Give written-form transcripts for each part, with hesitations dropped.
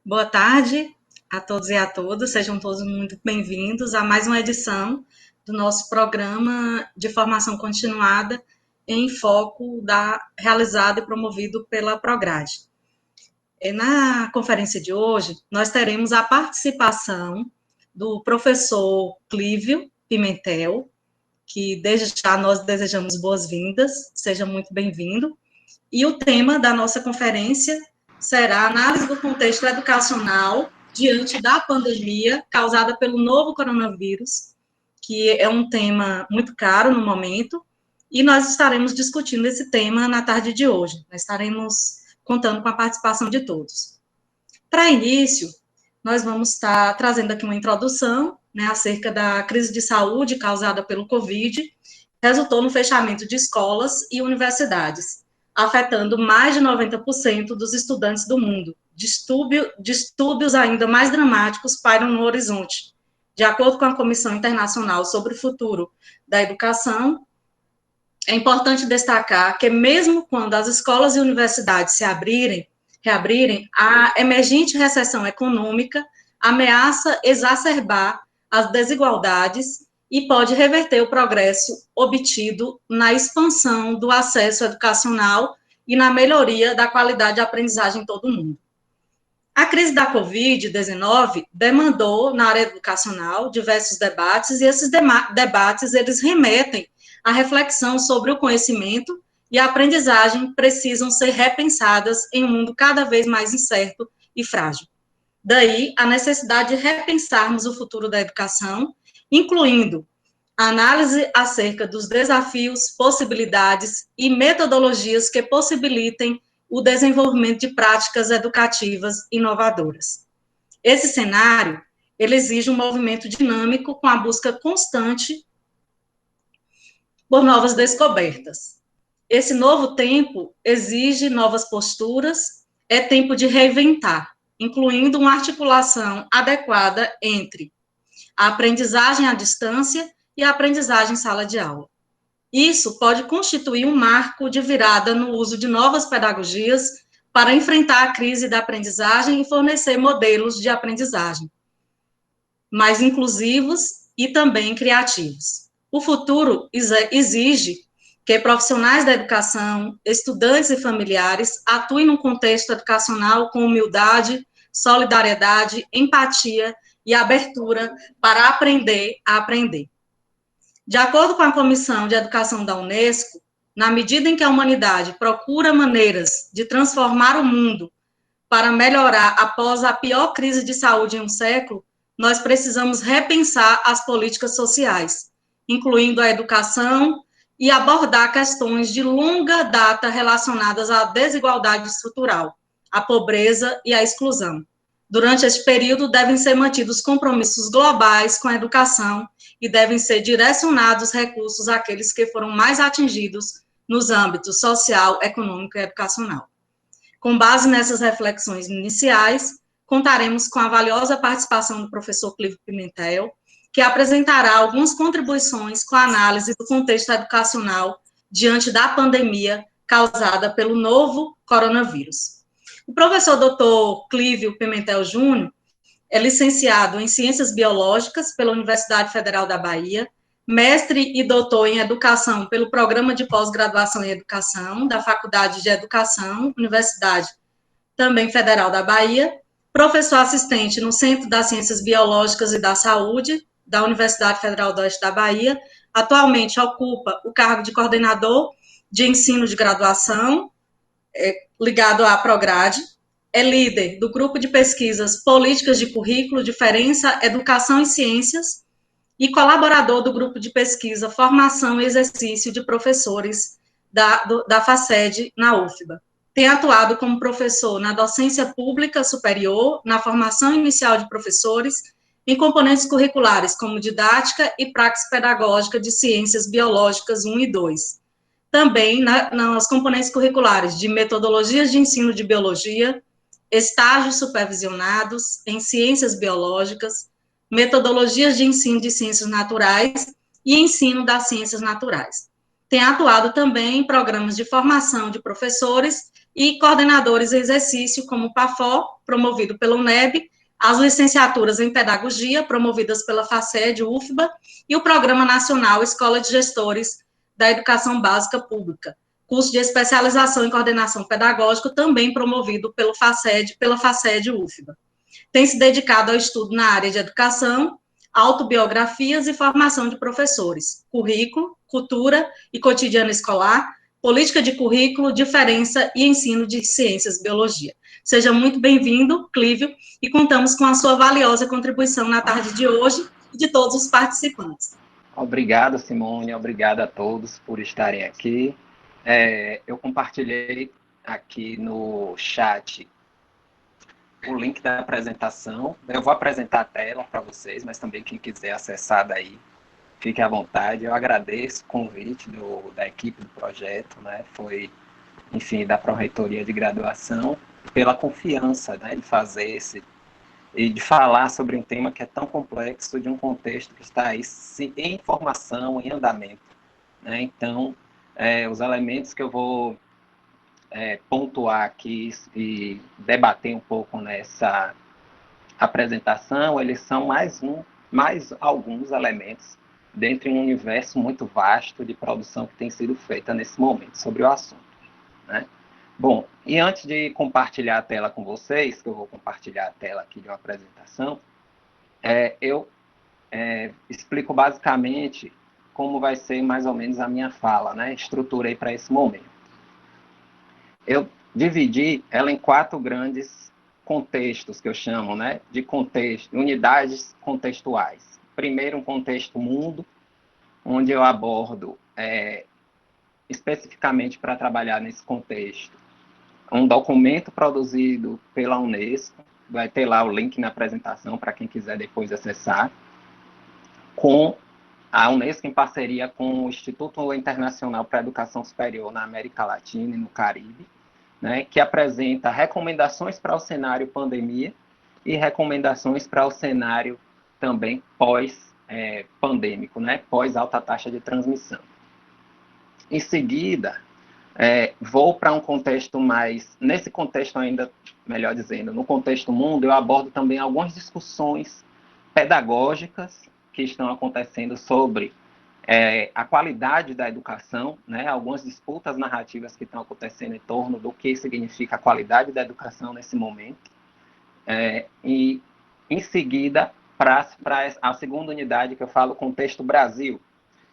Boa tarde a todos e a todas, sejam todos muito bem-vindos a mais uma edição do nosso programa de formação continuada em foco realizado e promovido pela Prograde. Na conferência de hoje, nós teremos a participação do professor Clívio Pimentel, que desde já nós desejamos boas-vindas, seja muito bem-vindo, e o tema da nossa conferência será análise do contexto educacional diante da pandemia causada pelo novo coronavírus, que é um tema muito caro no momento, e nós estaremos discutindo esse tema na tarde de hoje. Nós estaremos contando com a participação de todos. Para início, nós vamos estar trazendo aqui uma introdução, acerca da crise de saúde causada pelo Covid, resultou no fechamento de escolas e universidades, afetando mais de 90% dos estudantes do mundo. Distúrbios ainda mais dramáticos pairam no horizonte. De acordo com a Comissão Internacional sobre o Futuro da Educação, é importante destacar que mesmo quando as escolas e universidades reabrirem, a emergente recessão econômica ameaça exacerbar as desigualdades e pode reverter o progresso obtido na expansão do acesso educacional e na melhoria da qualidade de aprendizagem em todo o mundo. A crise da Covid-19 demandou, na área educacional, diversos debates, e esses debates, eles remetem à reflexão sobre o conhecimento e a aprendizagem precisam ser repensadas em um mundo cada vez mais incerto e frágil. Daí, a necessidade de repensarmos o futuro da educação, incluindo a análise acerca dos desafios, possibilidades e metodologias que possibilitem o desenvolvimento de práticas educativas inovadoras. Esse cenário, ele exige um movimento dinâmico com a busca constante por novas descobertas. Esse novo tempo exige novas posturas, é tempo de reinventar, incluindo uma articulação adequada entre a aprendizagem à distância e a aprendizagem em sala de aula. Isso pode constituir um marco de virada no uso de novas pedagogias para enfrentar a crise da aprendizagem e fornecer modelos de aprendizagem mais inclusivos e também criativos. O futuro exige que profissionais da educação, estudantes e familiares atuem num contexto educacional com humildade, solidariedade, empatia e abertura para aprender a aprender. De acordo com a Comissão de Educação da Unesco, na medida em que a humanidade procura maneiras de transformar o mundo para melhorar após a pior crise de saúde em um século, nós precisamos repensar as políticas sociais, incluindo a educação, e abordar questões de longa data relacionadas à desigualdade estrutural, à pobreza e à exclusão. Durante este período, devem ser mantidos compromissos globais com a educação e devem ser direcionados recursos àqueles que foram mais atingidos nos âmbitos social, econômico e educacional. Com base nessas reflexões iniciais, contaremos com a valiosa participação do professor Clívio Pimentel, que apresentará algumas contribuições com a análise do contexto educacional diante da pandemia causada pelo novo coronavírus. O professor Dr. Clívio Pimentel Júnior é licenciado em Ciências Biológicas pela Universidade Federal da Bahia, mestre e doutor em Educação pelo Programa de Pós-Graduação em Educação da Faculdade de Educação, Universidade também Federal da Bahia, professor assistente no Centro das Ciências Biológicas e da Saúde da Universidade Federal do Oeste da Bahia, atualmente ocupa o cargo de coordenador de ensino de graduação, ligado à Prograde, é líder do grupo de pesquisas Políticas de Currículo, Diferença, Educação e Ciências, e colaborador do grupo de pesquisa Formação e Exercício de Professores da FACED, na UFBA. Tem atuado como professor na docência pública superior, na formação inicial de professores, em componentes curriculares como didática e praxis pedagógica de ciências biológicas 1 e 2. Também nas componentes curriculares de metodologias de ensino de biologia, estágios supervisionados em ciências biológicas, metodologias de ensino de ciências naturais e ensino das ciências naturais. Tem atuado também em programas de formação de professores e coordenadores em exercício, como o PAFO, promovido pela UNEB, as licenciaturas em Pedagogia, promovidas pela FACED, UFBA, e o Programa Nacional Escola de Gestores da Educação Básica Pública, curso de especialização em coordenação pedagógica, também promovido pela FACED UFBA. Tem se dedicado ao estudo na área de educação, autobiografias e formação de professores, currículo, cultura e cotidiano escolar, política de currículo, diferença e ensino de ciências e biologia. Seja muito bem-vindo, Clívio, e contamos com a sua valiosa contribuição na tarde de hoje e de todos os participantes. Obrigado, Simone, obrigado a todos por estarem aqui. Eu compartilhei aqui no chat o link da apresentação. Eu vou apresentar a tela para vocês, mas também quem quiser acessar daí, fique à vontade. Eu agradeço o convite da equipe do projeto, né? Foi, enfim, da Pró-Reitoria de Graduação, pela confiança, né, de fazer e de falar sobre um tema que é tão complexo, de um contexto que está aí em formação, em andamento, né? Então, os elementos que eu vou pontuar aqui e debater um pouco nessa apresentação, eles são mais alguns elementos dentro de um universo muito vasto de produção que tem sido feita nesse momento sobre o assunto, né? Bom, e antes de compartilhar a tela com vocês, que eu vou compartilhar a tela aqui de uma apresentação, eu explico basicamente como vai ser mais ou menos a minha fala, né? Estruturei para esse momento. Eu dividi ela em 4 grandes contextos, que eu chamo, né, de contexto, unidades contextuais. Primeiro, um contexto mundo, onde eu abordo, especificamente para trabalhar nesse contexto, um documento produzido pela Unesco, vai ter lá o link na apresentação para quem quiser depois acessar, com a Unesco em parceria com o Instituto Internacional para a Educação Superior na América Latina e no Caribe, né, que apresenta recomendações para o cenário pandemia e recomendações para o cenário também pós-pandêmico, né, pós alta taxa de transmissão. Em seguida, vou para um contexto mais, nesse contexto ainda, melhor dizendo, no contexto mundo, eu abordo também algumas discussões pedagógicas que estão acontecendo sobre a qualidade da educação, né, algumas disputas narrativas que estão acontecendo em torno do que significa a qualidade da educação nesse momento. E, em seguida, para a segunda unidade que eu falo, contexto Brasil.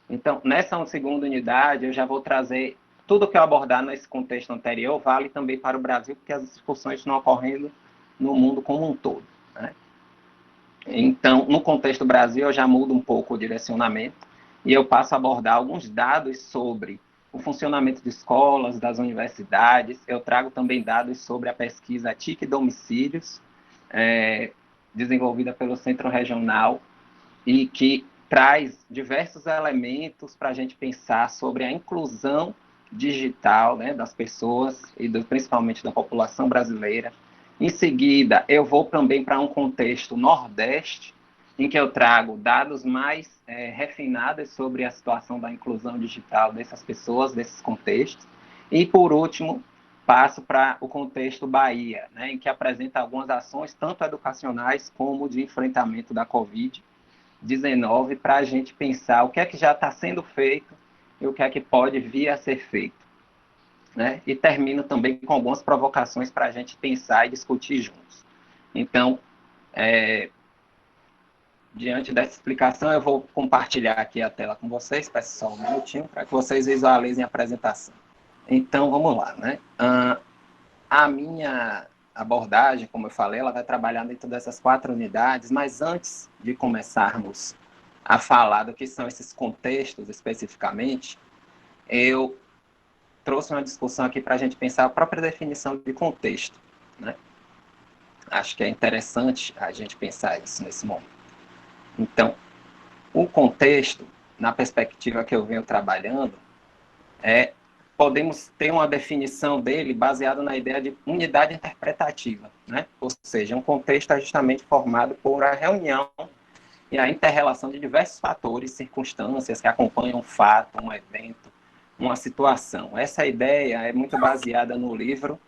Então, nessa segunda unidade, eu já vou trazer tudo que eu abordar nesse contexto anterior, vale também para o Brasil, porque as discussões estão ocorrendo no mundo como um todo, né? Então, no contexto Brasil, eu já mudo um pouco o direcionamento e eu passo a abordar alguns dados sobre o funcionamento de escolas, das universidades. Eu trago também dados sobre a pesquisa TIC Domicílios, desenvolvida pelo Centro Regional, e que traz diversos elementos para a gente pensar sobre a inclusão digital, né, das pessoas e principalmente da população brasileira. Em seguida, eu vou também para um contexto Nordeste, em que eu trago dados mais refinados sobre a situação da inclusão digital dessas pessoas, desses contextos. E, por último, passo para o contexto Bahia, né, em que apresenta algumas ações, tanto educacionais como de enfrentamento da Covid-19, para a gente pensar o que é que já está sendo feito e o que é que pode vir a ser feito, né? E termino também com algumas provocações para a gente pensar e discutir juntos. Então, diante dessa explicação, eu vou compartilhar aqui a tela com vocês, peço só um minutinho para que vocês visualizem a apresentação. Então, vamos lá, né? A minha abordagem, como eu falei, ela vai trabalhar dentro dessas 4 unidades, mas antes de começarmos a falar do que são esses contextos especificamente, eu trouxe uma discussão aqui para a gente pensar a própria definição de contexto, né? Acho que é interessante a gente pensar isso nesse momento. Então, o contexto, na perspectiva que eu venho trabalhando, podemos ter uma definição dele baseada na ideia de unidade interpretativa, né? Ou seja, um contexto é justamente formado por a reunião e a inter-relação de diversos fatores, circunstâncias que acompanham um fato, um evento, uma situação. Essa ideia é muito baseada no livro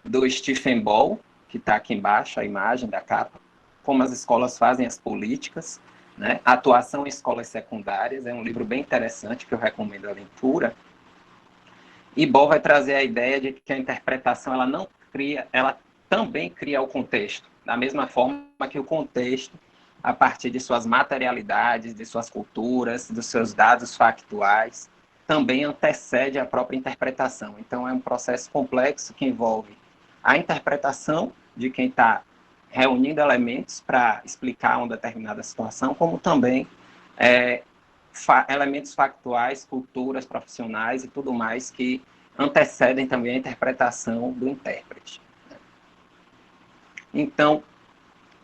do Stephen Ball, que está aqui embaixo, a imagem da capa, como as escolas fazem as políticas, né? Atuação em escolas secundárias, é um livro bem interessante que eu recomendo a leitura. E Ball vai trazer a ideia de que a interpretação ela não cria, ela também cria o contexto, da mesma forma que o contexto, a partir de suas materialidades, de suas culturas, dos seus dados factuais, também antecede a própria interpretação. Então, é um processo complexo que envolve a interpretação de quem está reunindo elementos para explicar uma determinada situação, como também elementos factuais, culturas profissionais e tudo mais que antecedem também a interpretação do intérprete. Então,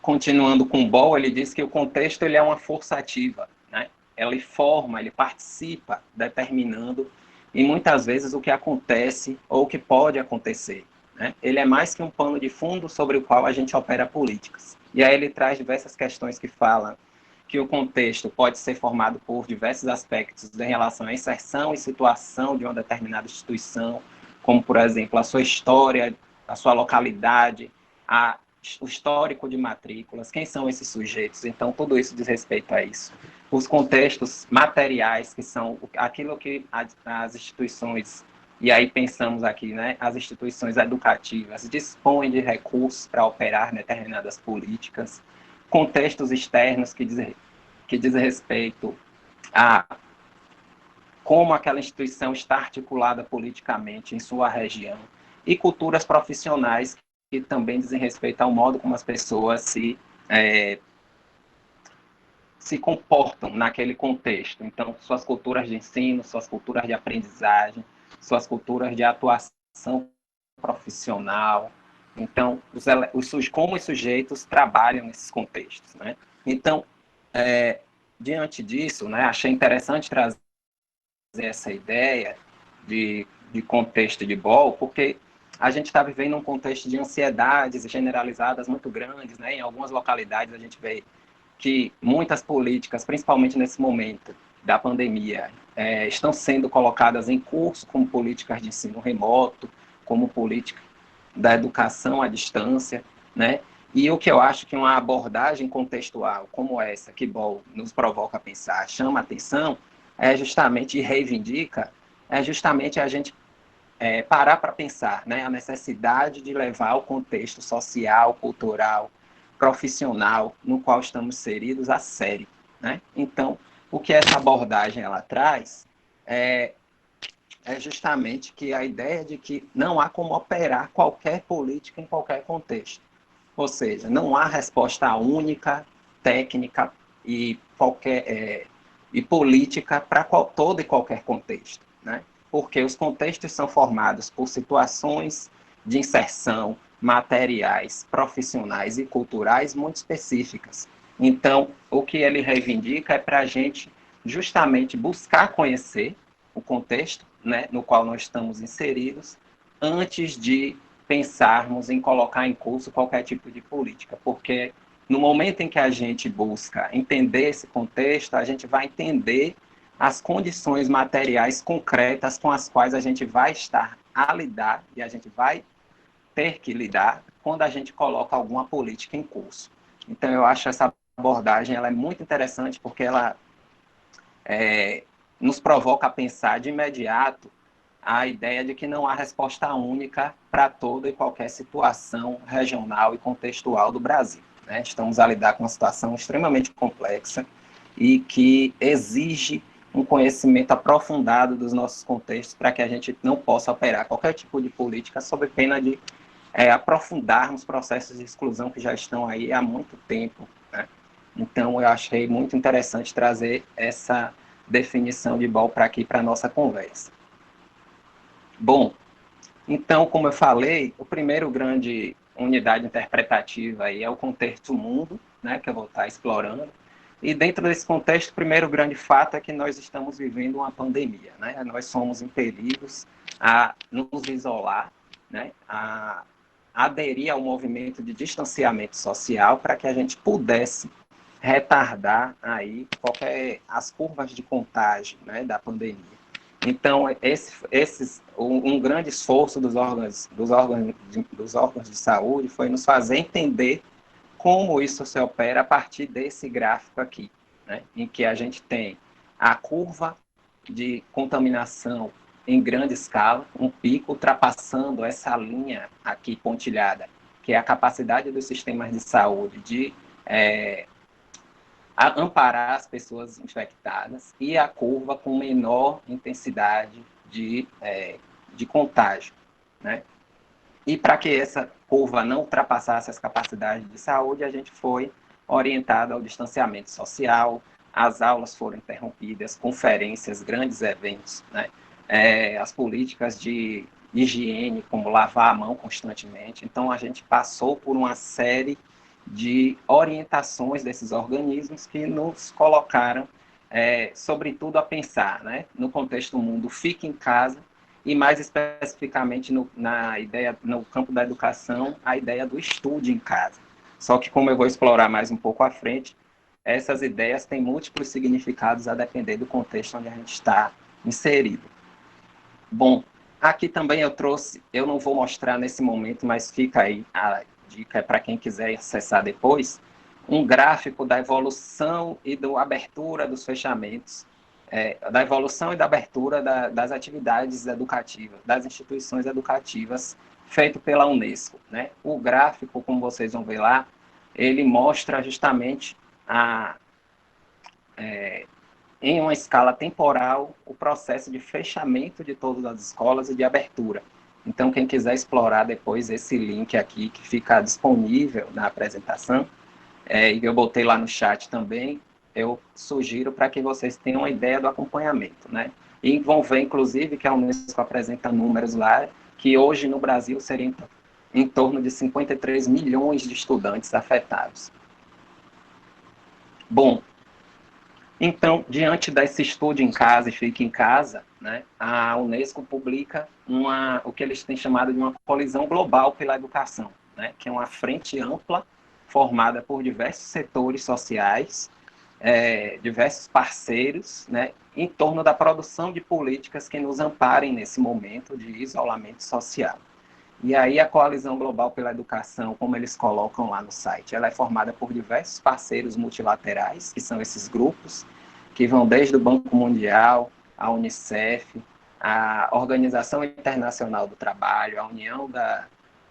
continuando com Ball, ele diz que o contexto ele é uma força ativa, né? Ele forma, ele participa, determinando, e muitas vezes o que acontece ou o que pode acontecer, né? Ele é mais que um pano de fundo sobre o qual a gente opera políticas. E aí ele traz diversas questões que falam que o contexto pode ser formado por diversos aspectos em relação à inserção e situação de uma determinada instituição, como, por exemplo, a sua história, a sua localidade, o histórico de matrículas, quem são esses sujeitos. Então, tudo isso diz respeito a isso. Os contextos materiais, que são aquilo que as instituições, e aí pensamos aqui, né, as instituições educativas dispõem de recursos para operar determinadas políticas, contextos externos que diz respeito a como aquela instituição está articulada politicamente em sua região, e culturas profissionais que também dizem respeito ao modo como as pessoas se comportam naquele contexto. Então, suas culturas de ensino, suas culturas de aprendizagem, suas culturas de atuação profissional. Então, como os sujeitos trabalham nesses contextos, né? Então, diante disso, né, achei interessante trazer essa ideia de contexto de Ball, porque a gente está vivendo um contexto de ansiedades generalizadas muito grandes, né? Em algumas localidades a gente vê que muitas políticas, principalmente nesse momento da pandemia, estão sendo colocadas em curso como políticas de ensino remoto, como política da educação à distância, né? E o que eu acho que uma abordagem contextual como essa, que Ball nos provoca a pensar, chama a atenção, é justamente e reivindica, é justamente a gente parar para pensar, né, a necessidade de levar o contexto social, cultural, profissional no qual estamos inseridos a sério, né? Então, o que essa abordagem ela traz é justamente que a ideia de que não há como operar qualquer política em qualquer contexto. Ou seja, não há resposta única, técnica e qualquer e política para todo e qualquer contexto, né? Porque os contextos são formados por situações de inserção, materiais, profissionais e culturais muito específicas. Então, o que ele reivindica é para a gente justamente buscar conhecer o contexto, né, no qual nós estamos inseridos, antes de pensarmos em colocar em curso qualquer tipo de política, porque no momento em que a gente busca entender esse contexto, a gente vai entender as condições materiais concretas com as quais a gente vai estar a lidar e a gente vai ter que lidar quando a gente coloca alguma política em curso. Então, eu acho essa abordagem ela é muito interessante porque ela nos provoca a pensar de imediato a ideia de que não há resposta única para toda e qualquer situação regional e contextual do Brasil, né? Estamos a lidar com uma situação extremamente complexa e que exige um conhecimento aprofundado dos nossos contextos para que a gente não possa operar qualquer tipo de política sob pena de aprofundarmos processos de exclusão que já estão aí há muito tempo, né? Então, eu achei muito interessante trazer essa definição de Ball para aqui, para a nossa conversa. Bom, então, como eu falei, o primeiro grande unidade interpretativa aí é o contexto mundo, né, que eu vou estar explorando. E dentro desse contexto, o primeiro grande fato é que nós estamos vivendo uma pandemia, né? Nós somos impelidos a nos isolar, né, a aderir ao movimento de distanciamento social para que a gente pudesse retardar aí as curvas de contágio, né, da pandemia. Então, um grande esforço dos órgãos de saúde foi nos fazer entender como isso se opera a partir desse gráfico aqui, né, em que a gente tem a curva de contaminação em grande escala, um pico ultrapassando essa linha aqui pontilhada, que é a capacidade dos sistemas de saúde de amparar as pessoas infectadas, e a curva com menor intensidade de contágio, né? E para que essa curva não ultrapassasse as capacidades de saúde, a gente foi orientado ao distanciamento social, as aulas foram interrompidas, conferências, grandes eventos, né? As políticas de higiene, como lavar a mão constantemente. Então, a gente passou por uma série de orientações desses organismos que nos colocaram, sobretudo, a pensar, né, no contexto do mundo, fique em casa, e mais especificamente no campo da educação, a ideia do estude em casa. Só que, como eu vou explorar mais um pouco à frente, essas ideias têm múltiplos significados a depender do contexto onde a gente está inserido. Bom, aqui também eu não vou mostrar nesse momento, mas fica aí a dica para quem quiser acessar depois, um gráfico da evolução e da abertura dos fechamentos, da evolução e da abertura das atividades educativas, das instituições educativas, feito pela Unesco, né? O gráfico, como vocês vão ver lá, ele mostra justamente em uma escala temporal, o processo de fechamento de todas as escolas e de abertura. Então, quem quiser explorar depois esse link aqui, que fica disponível na apresentação, e eu botei lá no chat também, eu sugiro para que vocês tenham uma ideia do acompanhamento, né? E vão ver, inclusive, que a Unesco apresenta números lá, que hoje no Brasil seriam em torno de 53 milhões de estudantes afetados. Bom, então, diante desse estudo em casa e fique em casa, né, a Unesco publica o que eles têm chamado de uma coalizão global pela educação, né, que é uma frente ampla formada por diversos setores sociais, diversos parceiros, né, em torno da produção de políticas que nos amparem nesse momento de isolamento social. E aí a Coalizão Global pela Educação, como eles colocam lá no site, ela é formada por diversos parceiros multilaterais, que são esses grupos, que vão desde o Banco Mundial, a Unicef, a Organização Internacional do Trabalho, a União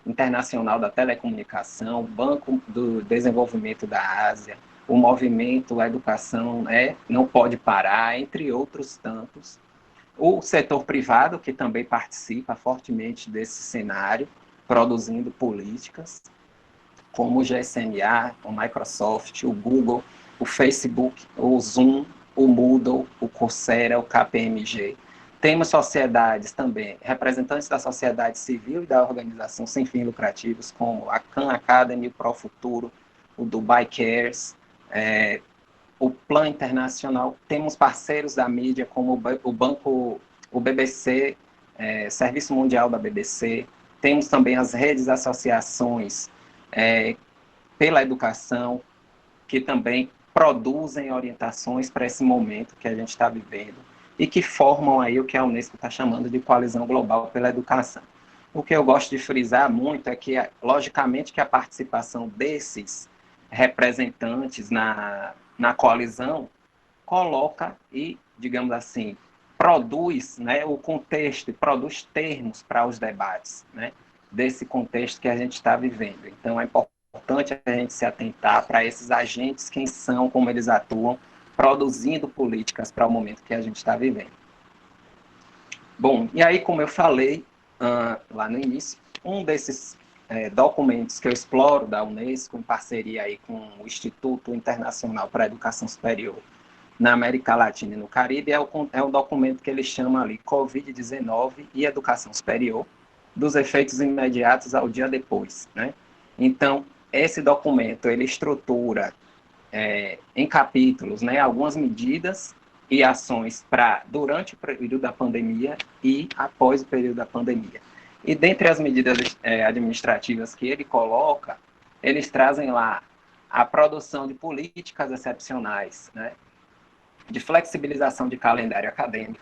Internacional da Telecomunicação, o Banco do Desenvolvimento da Ásia, o movimento A Educação Não Pode Parar, entre outros tantos. O setor privado, que também participa fortemente desse cenário, produzindo políticas, como o GSMA, o Microsoft, o Google, o Facebook, o Zoom, o Moodle, o Coursera, o KPMG. Temos sociedades também, representantes da sociedade civil e da organização sem fins lucrativos, como a Khan Academy, o Profuturo, o Dubai Cares, o Plan Internacional. Temos parceiros da mídia, como o banco, o BBC, Serviço Mundial da BBC. Temos também as redes associações pela educação, que também produzem orientações para esse momento que a gente está vivendo e que formam aí o que a Unesco está chamando de coalizão global pela educação. O que eu gosto de frisar muito é que, logicamente, que a participação desses representantes na coalizão coloca e, digamos assim, produz, né, o contexto, produz termos para os debates, né, desse contexto que a gente está vivendo. Então, é importante a gente se atentar para esses agentes, quem são, como eles atuam, produzindo políticas para o momento que a gente está vivendo. Bom, e aí, como eu falei lá no início, um desses documentos que eu exploro da Unesco, em parceria aí com o Instituto Internacional para a Educação Superior na América Latina e no Caribe, é um documento que ele chama ali Covid-19 e Educação Superior, dos efeitos imediatos ao dia depois, né? Então, esse documento, ele estrutura em capítulos, né, algumas medidas e ações para durante o período da pandemia e após o período da pandemia. E dentre as medidas administrativas que ele coloca, eles trazem lá a produção de políticas excepcionais, né, de flexibilização de calendário acadêmico,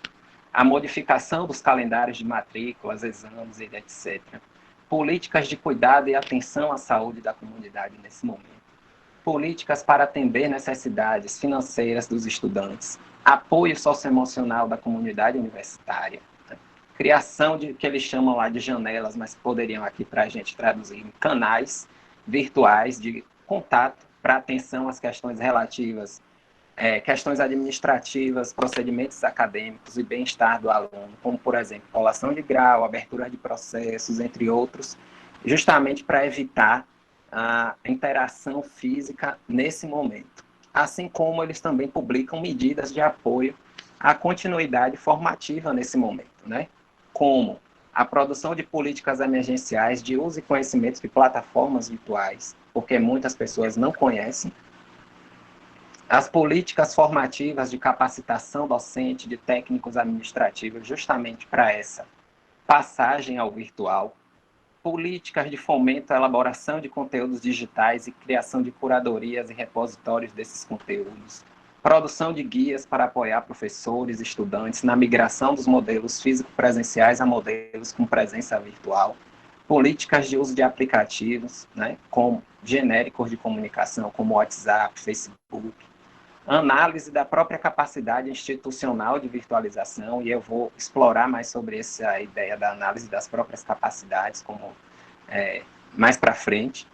a modificação dos calendários de matrículas, exames e etc. Políticas de cuidado e atenção à saúde da comunidade nesse momento. Políticas para atender necessidades financeiras dos estudantes. Apoio socioemocional da comunidade universitária. Criação de, que eles chamam lá de janelas, mas poderiam aqui para a gente traduzir em canais virtuais de contato para atenção às questões relativas, questões administrativas, procedimentos acadêmicos e bem-estar do aluno, como, por exemplo, colação de grau, abertura de processos, entre outros, justamente para evitar a interação física nesse momento. Assim como eles também publicam medidas de apoio à continuidade formativa nesse momento, né? Como a produção de políticas emergenciais de uso e conhecimento de plataformas virtuais, porque muitas pessoas não conhecem, as políticas formativas de capacitação docente de técnicos administrativos justamente para essa passagem ao virtual, políticas de fomento à elaboração de conteúdos digitais e criação de curadorias e repositórios desses conteúdos, produção de guias para apoiar professores e estudantes na migração dos modelos físico-presenciais a modelos com presença virtual, políticas de uso de aplicativos, né, como genéricos de comunicação, como WhatsApp, Facebook, análise da própria capacidade institucional de virtualização, e eu vou explorar mais sobre essa ideia da análise das próprias capacidades como mais para frente,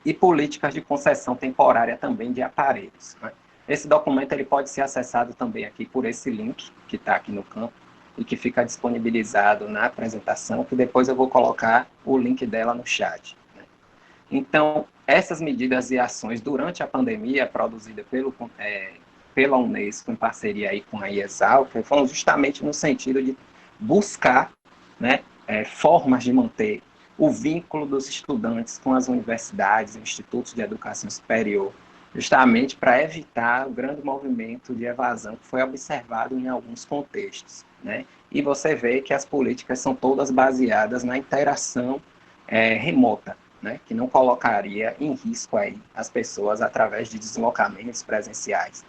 e políticas de concessão temporária também de aparelhos, né? Esse documento ele pode ser acessado também aqui por esse link que está aqui no campo e que fica disponibilizado na apresentação, que depois eu vou colocar o link dela no chat, né? Então, essas medidas e ações durante a pandemia produzida pela Unesco em parceria aí com a IESAL, foram justamente no sentido de buscar, né, formas de manter o vínculo dos estudantes com as universidades e institutos de educação superior, justamente para evitar o grande movimento de evasão que foi observado em alguns contextos, né? E você vê que as políticas são todas baseadas na interação remota, né? Que não colocaria em risco aí as pessoas através de deslocamentos presenciais.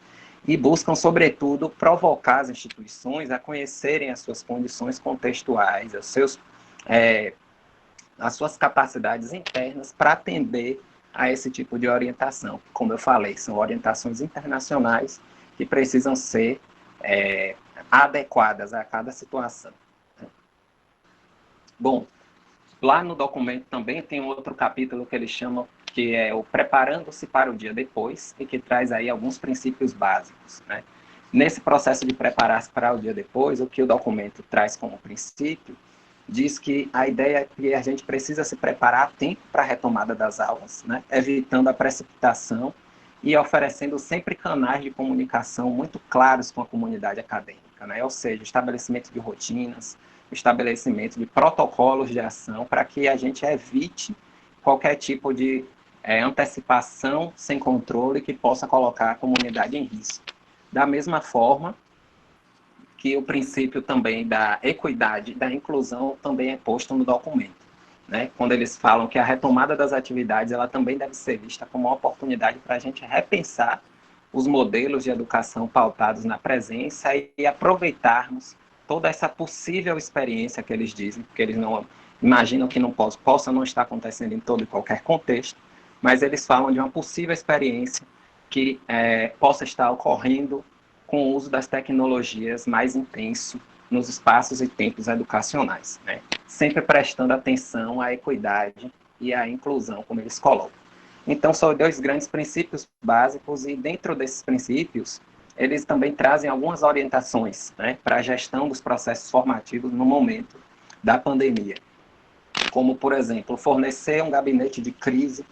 E buscam, sobretudo, provocar as instituições a conhecerem as suas condições contextuais, as suas capacidades internas para atender a esse tipo de orientação. Como eu falei, são orientações internacionais que precisam ser adequadas a cada situação. Bom, lá no documento também tem outro capítulo que eles chamam, que é o Preparando-se para o Dia Depois, e que traz aí alguns princípios básicos, né? Nesse processo de preparar-se para o dia depois, o que o documento traz como princípio diz que a ideia é que a gente precisa se preparar a tempo para a retomada das aulas, né? Evitando a precipitação e oferecendo sempre canais de comunicação muito claros com a comunidade acadêmica, né? Ou seja, estabelecimento de rotinas, estabelecimento de protocolos de ação para que a gente evite qualquer tipo de antecipação sem controle que possa colocar a comunidade em risco. Da mesma forma que o princípio também da equidade, da inclusão, também é posto no documento, né? Quando eles falam que a retomada das atividades ela também deve ser vista como uma oportunidade para a gente repensar os modelos de educação pautados na presença e aproveitarmos toda essa possível experiência que eles dizem, porque eles não imaginam que não possa não estar acontecendo em todo e qualquer contexto, mas eles falam de uma possível experiência que possa estar ocorrendo com o uso das tecnologias mais intenso nos espaços e tempos educacionais, né? Sempre prestando atenção à equidade e à inclusão, como eles colocam. Então, são dois grandes princípios básicos, e dentro desses princípios, eles também trazem algumas orientações, né, para a gestão dos processos formativos no momento da pandemia. Como, por exemplo, fornecer um gabinete de crise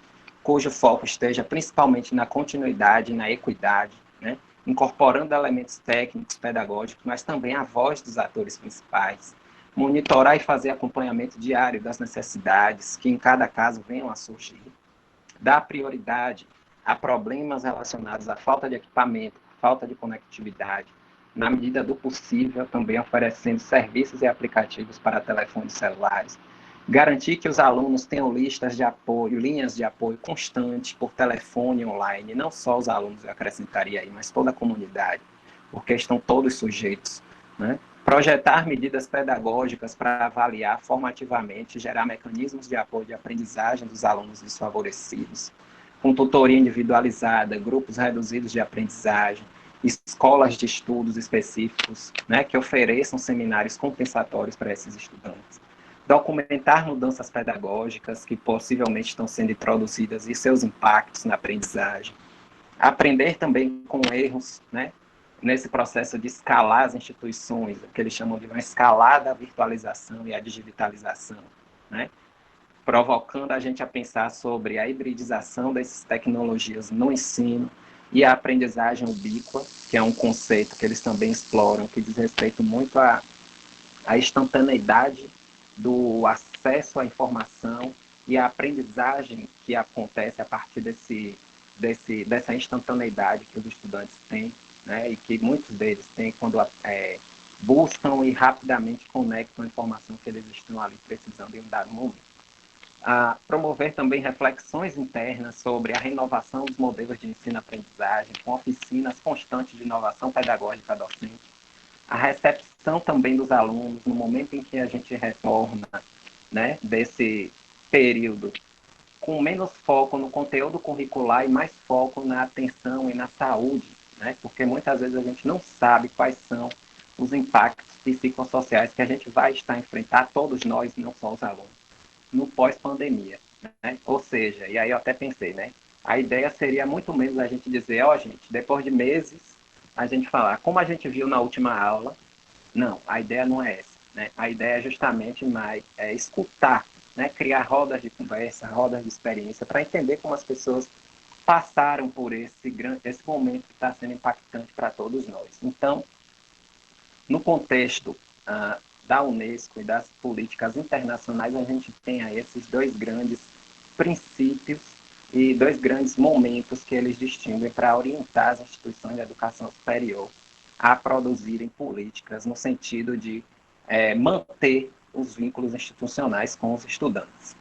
cujo foco esteja principalmente na continuidade, na equidade, né, incorporando elementos técnicos, pedagógicos, mas também a voz dos atores principais, monitorar e fazer acompanhamento diário das necessidades que em cada caso venham a surgir, dar prioridade a problemas relacionados à falta de equipamento, falta de conectividade, na medida do possível, também oferecendo serviços e aplicativos para telefones celulares, garantir que os alunos tenham listas de apoio, linhas de apoio constantes por telefone online, não só os alunos, eu acrescentaria aí, mas toda a comunidade, porque estão todos sujeitos, né, Projetar medidas pedagógicas para avaliar formativamente, gerar mecanismos de apoio de aprendizagem dos alunos desfavorecidos, com tutoria individualizada, grupos reduzidos de aprendizagem, escolas de estudos específicos, né, que ofereçam seminários compensatórios para esses estudantes. Documentar mudanças pedagógicas que possivelmente estão sendo introduzidas e seus impactos na aprendizagem. Aprender também com erros, né, nesse processo de escalar as instituições, que eles chamam de uma escalada da virtualização e a digitalização, né, provocando a gente a pensar sobre a hibridização dessas tecnologias no ensino e a aprendizagem ubíqua, que é um conceito que eles também exploram, que diz respeito muito à instantaneidade do acesso à informação e à aprendizagem que acontece a partir dessa instantaneidade que os estudantes têm, né, e que muitos deles têm quando buscam e rapidamente conectam a informação que eles estão ali precisando em um dado momento. Promover também reflexões internas sobre a renovação dos modelos de ensino-aprendizagem, com oficinas constantes de inovação pedagógica docente, a recepção também dos alunos no momento em que a gente retorna, né, desse período, com menos foco no conteúdo curricular e mais foco na atenção e na saúde, né, porque muitas vezes a gente não sabe quais são os impactos psicossociais que a gente vai estar enfrentando, todos nós, não só os alunos, no pós-pandemia, né? Ou seja, e aí eu até pensei, né? A ideia seria muito menos a gente dizer, ó, gente, depois de meses, a gente falar, como a gente viu na última aula. Não, a ideia não é essa, né? A ideia é justamente mais escutar, né? Criar rodas de conversa, rodas de experiência, para entender como as pessoas passaram por esse momento que está sendo impactante para todos nós. Então, no contexto da Unesco e das políticas internacionais, a gente tem aí esses dois grandes princípios e dois grandes momentos que eles distinguem para orientar as instituições de educação superior a produzirem políticas no sentido de manter os vínculos institucionais com os estudantes.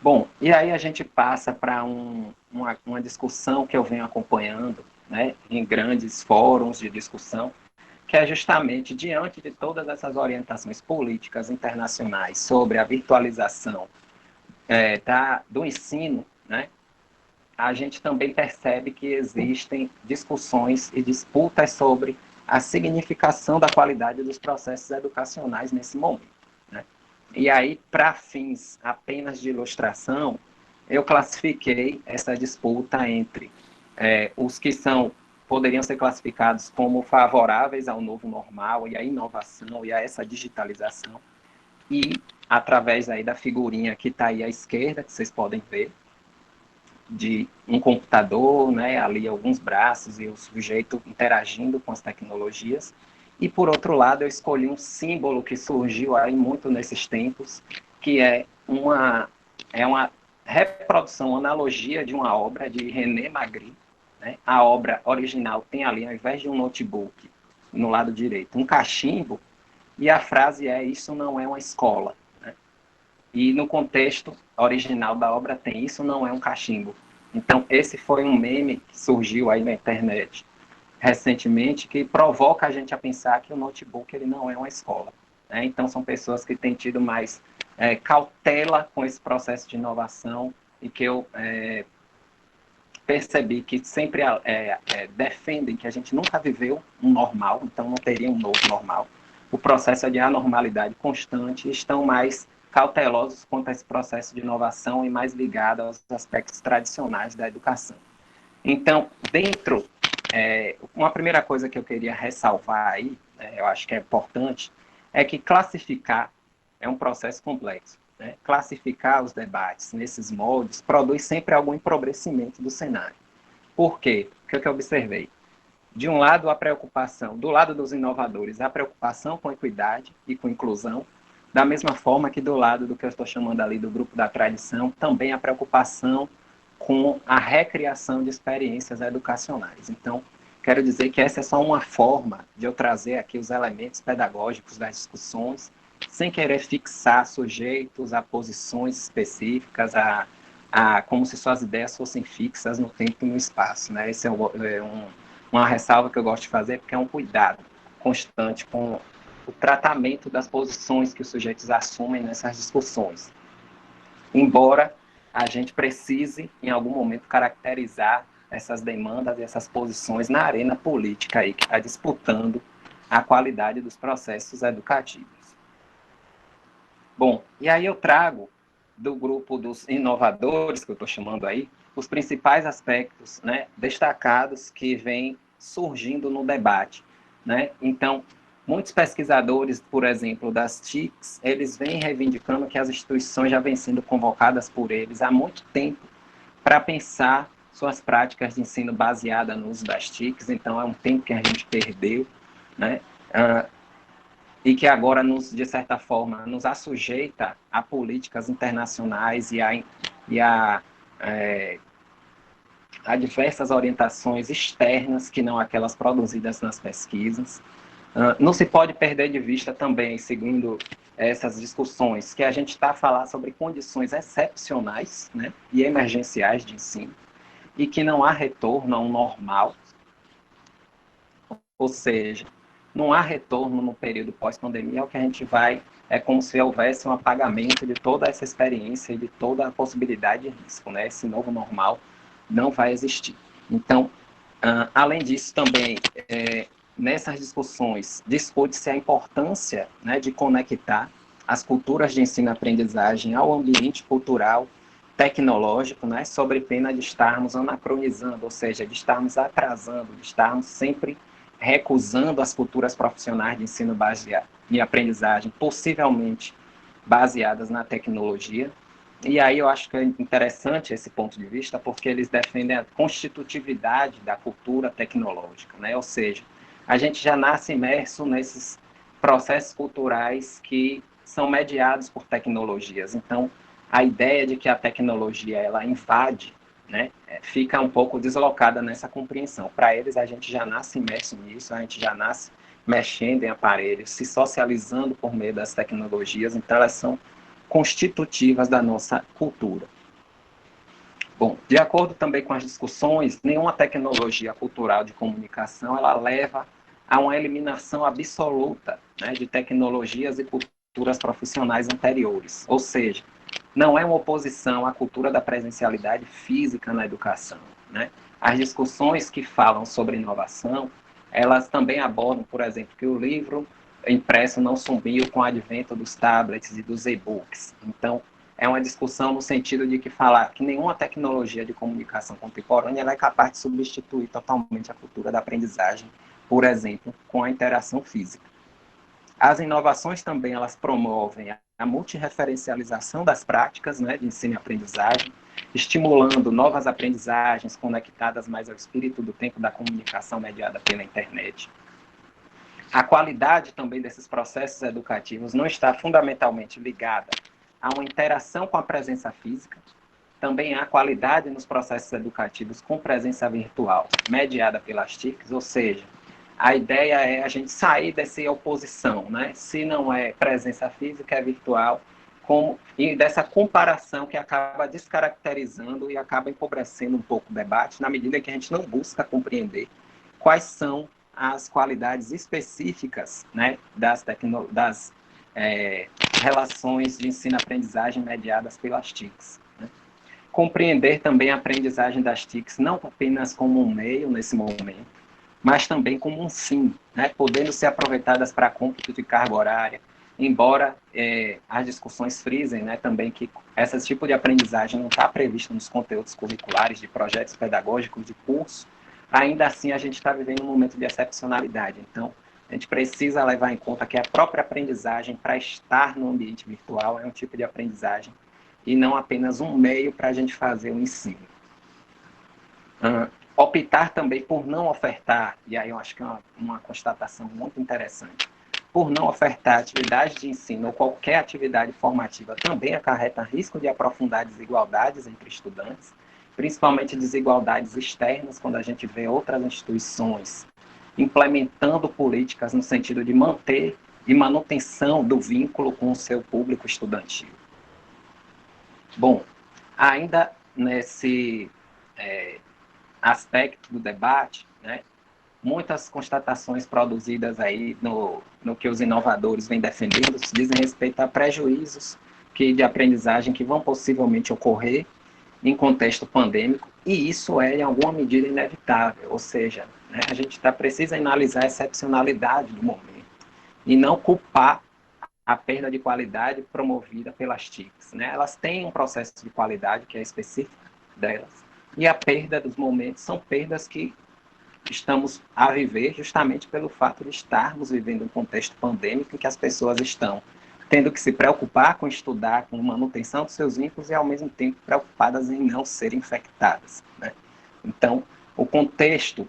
Bom, e aí a gente passa para uma discussão que eu venho acompanhando, né, em grandes fóruns de discussão, que é justamente diante de todas essas orientações políticas internacionais sobre a virtualização do ensino, né, a gente também percebe que existem discussões e disputas sobre a significação da qualidade dos processos educacionais nesse momento, né? E aí, para fins apenas de ilustração, eu classifiquei essa disputa entre os que poderiam ser classificados como favoráveis ao novo normal e à inovação e a essa digitalização, e através aí da figurinha que está aí à esquerda, que vocês podem ver, de um computador, né, ali alguns braços e o sujeito interagindo com as tecnologias. E, por outro lado, eu escolhi um símbolo que surgiu aí muito nesses tempos, que é uma reprodução, uma analogia de uma obra de René Magritte, né? A obra original tem ali, ao invés de um notebook, no lado direito, um cachimbo, e a frase é: isso não é uma escola. E no contexto original da obra tem: isso não é um cachimbo. Então, esse foi um meme que surgiu aí na internet recentemente, que provoca a gente a pensar que o notebook ele não é uma escola, né? Então, são pessoas que têm tido mais cautela com esse processo de inovação e que eu percebi que sempre defendem que a gente nunca viveu um normal, então não teria um novo normal. O processo é de anormalidade constante, e estão mais cautelosos quanto a esse processo de inovação e mais ligados aos aspectos tradicionais da educação. Então, uma primeira coisa que eu queria ressalvar aí, eu acho que é importante, é que classificar é um processo complexo. Né? Classificar os debates nesses moldes produz sempre algum empobrecimento do cenário. Por quê? O que eu observei? De um lado, a preocupação, do lado dos inovadores, a preocupação com equidade e com inclusão, da mesma forma que do lado do que eu estou chamando ali do grupo da tradição, também a preocupação com a recriação de experiências educacionais. Então, quero dizer que essa é só uma forma de eu trazer aqui os elementos pedagógicos das discussões, sem querer fixar sujeitos a posições específicas, como se suas ideias fossem fixas no tempo e no espaço. Né? Esse é uma ressalva que eu gosto de fazer, porque é um cuidado. constante com o tratamento das posições que os sujeitos assumem nessas discussões. Embora a gente precise, em algum momento, caracterizar essas demandas e essas posições na arena política aí, que está disputando a qualidade dos processos educativos. Bom, e aí eu trago do grupo dos inovadores, que eu estou chamando aí, os principais aspectos, né, destacados que vêm surgindo no debate, né? Então, muitos pesquisadores, por exemplo, das TICs, eles vêm reivindicando que as instituições já vêm sendo convocadas por eles há muito tempo para pensar suas práticas de ensino baseada no uso das TICs, então é um tempo que a gente perdeu, né? E que agora, de certa forma, nos assujeita a políticas internacionais a diversas orientações externas que não aquelas produzidas nas pesquisas. Não se pode perder de vista também, segundo essas discussões, que a gente está a falar sobre condições excepcionais, né, e emergenciais de ensino, e que não há retorno ao normal, ou seja, não há retorno no período pós-pandemia, é o que a gente vai, é como se houvesse um apagamento de toda essa experiência e de toda a possibilidade de risco, né? Esse novo normal não vai existir. Então, além disso, também, nessas discussões, discute-se a importância, né, de conectar as culturas de ensino-aprendizagem ao ambiente cultural, tecnológico, né, sobre pena de estarmos anacronizando, ou seja, de estarmos atrasando, de estarmos sempre recusando as culturas profissionais de ensino baseado e aprendizagem, possivelmente baseadas na tecnologia. E aí eu acho que é interessante esse ponto de vista, porque eles defendem a constitutividade da cultura tecnológica, né? Ou seja, a gente já nasce imerso nesses processos culturais que são mediados por tecnologias. Então, a ideia de que a tecnologia ela invade, né, fica um pouco deslocada nessa compreensão. Para eles, a gente já nasce imerso nisso, a gente já nasce mexendo em aparelhos, se socializando por meio das tecnologias, então elas são constitutivas da nossa cultura. Bom, de acordo também com as discussões, nenhuma tecnologia cultural de comunicação ela leva a uma eliminação absoluta, né, de tecnologias e culturas profissionais anteriores. Ou seja, não é uma oposição à cultura da presencialidade física na educação, né? As discussões que falam sobre inovação, elas também abordam, por exemplo, que o livro impresso não sumiu com o advento dos tablets e dos e-books. Então, é uma discussão no sentido de que falar que nenhuma tecnologia de comunicação contemporânea ela é capaz de substituir totalmente a cultura da aprendizagem, por exemplo, com a interação física. As inovações também elas promovem a multireferencialização das práticas, né, de ensino e aprendizagem, estimulando novas aprendizagens conectadas mais ao espírito do tempo da comunicação mediada pela internet. A qualidade também desses processos educativos não está fundamentalmente ligada a uma interação com a presença física, também há qualidade nos processos educativos com presença virtual, mediada pelas TICs, ou seja, a ideia é a gente sair dessa oposição, né? Se não é presença física, é virtual, e dessa comparação que acaba descaracterizando e acaba empobrecendo um pouco o debate, na medida que a gente não busca compreender quais são as qualidades específicas, né, das relações de ensino-aprendizagem mediadas pelas TICs. Né? Compreender também a aprendizagem das TICs não apenas como um meio nesse momento, mas também como um fim, né, podendo ser aproveitadas para cômputo de carga horária, embora as discussões frisem, né, também que esse tipo de aprendizagem não está previsto nos conteúdos curriculares de projetos pedagógicos de curso, ainda assim a gente está vivendo um momento de excepcionalidade. Então, a gente precisa levar em conta que a própria aprendizagem para estar no ambiente virtual é um tipo de aprendizagem e não apenas um meio para a gente fazer o ensino. Optar também por não ofertar, e aí eu acho que é uma constatação muito interessante, por não ofertar atividade de ensino ou qualquer atividade formativa também acarreta risco de aprofundar desigualdades entre estudantes, principalmente desigualdades externas, quando a gente vê outras instituições implementando políticas no sentido de manter e manutenção do vínculo com o seu público estudantil. Bom, ainda nesse aspecto do debate, né, muitas constatações produzidas aí no que os inovadores vêm defendendo dizem respeito a prejuízos de aprendizagem que vão possivelmente ocorrer em contexto pandêmico, e isso é, em alguma medida, inevitável, ou seja, né, a gente precisa analisar a excepcionalidade do momento e não culpar a perda de qualidade promovida pelas TICs. Né? Elas têm um processo de qualidade que é específico delas, e a perda dos momentos são perdas que estamos a viver justamente pelo fato de estarmos vivendo um contexto pandêmico em que as pessoas estão tendo que se preocupar com estudar, com manutenção dos seus vínculos e, ao mesmo tempo, preocupadas em não serem infectadas. Né? Então, o contexto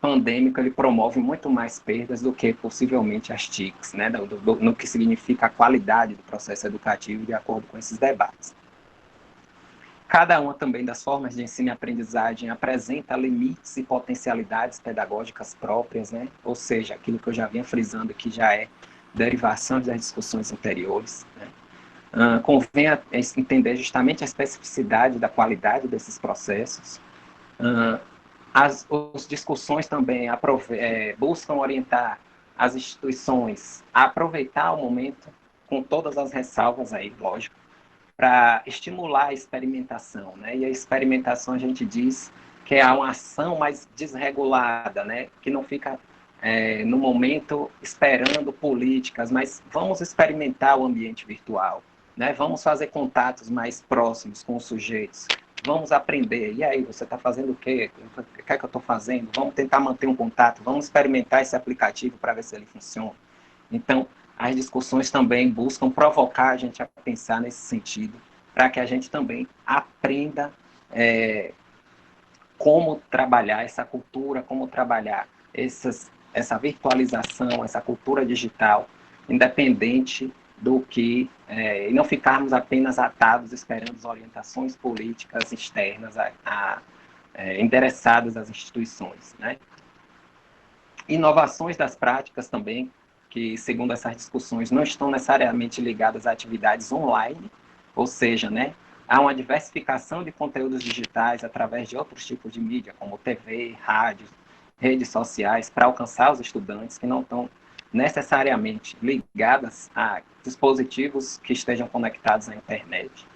pandêmico ele promove muito mais perdas do que possivelmente as TICs, né? No que significa a qualidade do processo educativo de acordo com esses debates. Cada uma também das formas de ensino e aprendizagem apresenta limites e potencialidades pedagógicas próprias, né? Ou seja, aquilo que eu já vinha frisando aqui já é derivação das discussões anteriores. Né? Convém entender justamente a especificidade da qualidade desses processos. As discussões também buscam orientar as instituições a aproveitar o momento, com todas as ressalvas aí, lógico, para estimular a experimentação, né? E a experimentação a gente diz que é uma ação mais desregulada, né? Que não fica no momento esperando políticas, mas vamos experimentar o ambiente virtual, né? Vamos fazer contatos mais próximos com os sujeitos, vamos aprender. E aí, você está fazendo o quê? O que é que eu estou fazendo? Vamos tentar manter um contato, vamos experimentar esse aplicativo para ver se ele funciona. Então, as discussões também buscam provocar a gente a pensar nesse sentido, para que a gente também aprenda como trabalhar essa cultura, como trabalhar essa virtualização, essa cultura digital, independente do que, e não ficarmos apenas atados esperando as orientações políticas externas endereçadas às instituições. Né? Inovações das práticas também, que, segundo essas discussões, não estão necessariamente ligadas a atividades online, ou seja, né, há uma diversificação de conteúdos digitais através de outros tipos de mídia, como TV, rádio, redes sociais, para alcançar os estudantes que não estão necessariamente ligadas a dispositivos que estejam conectados à internet.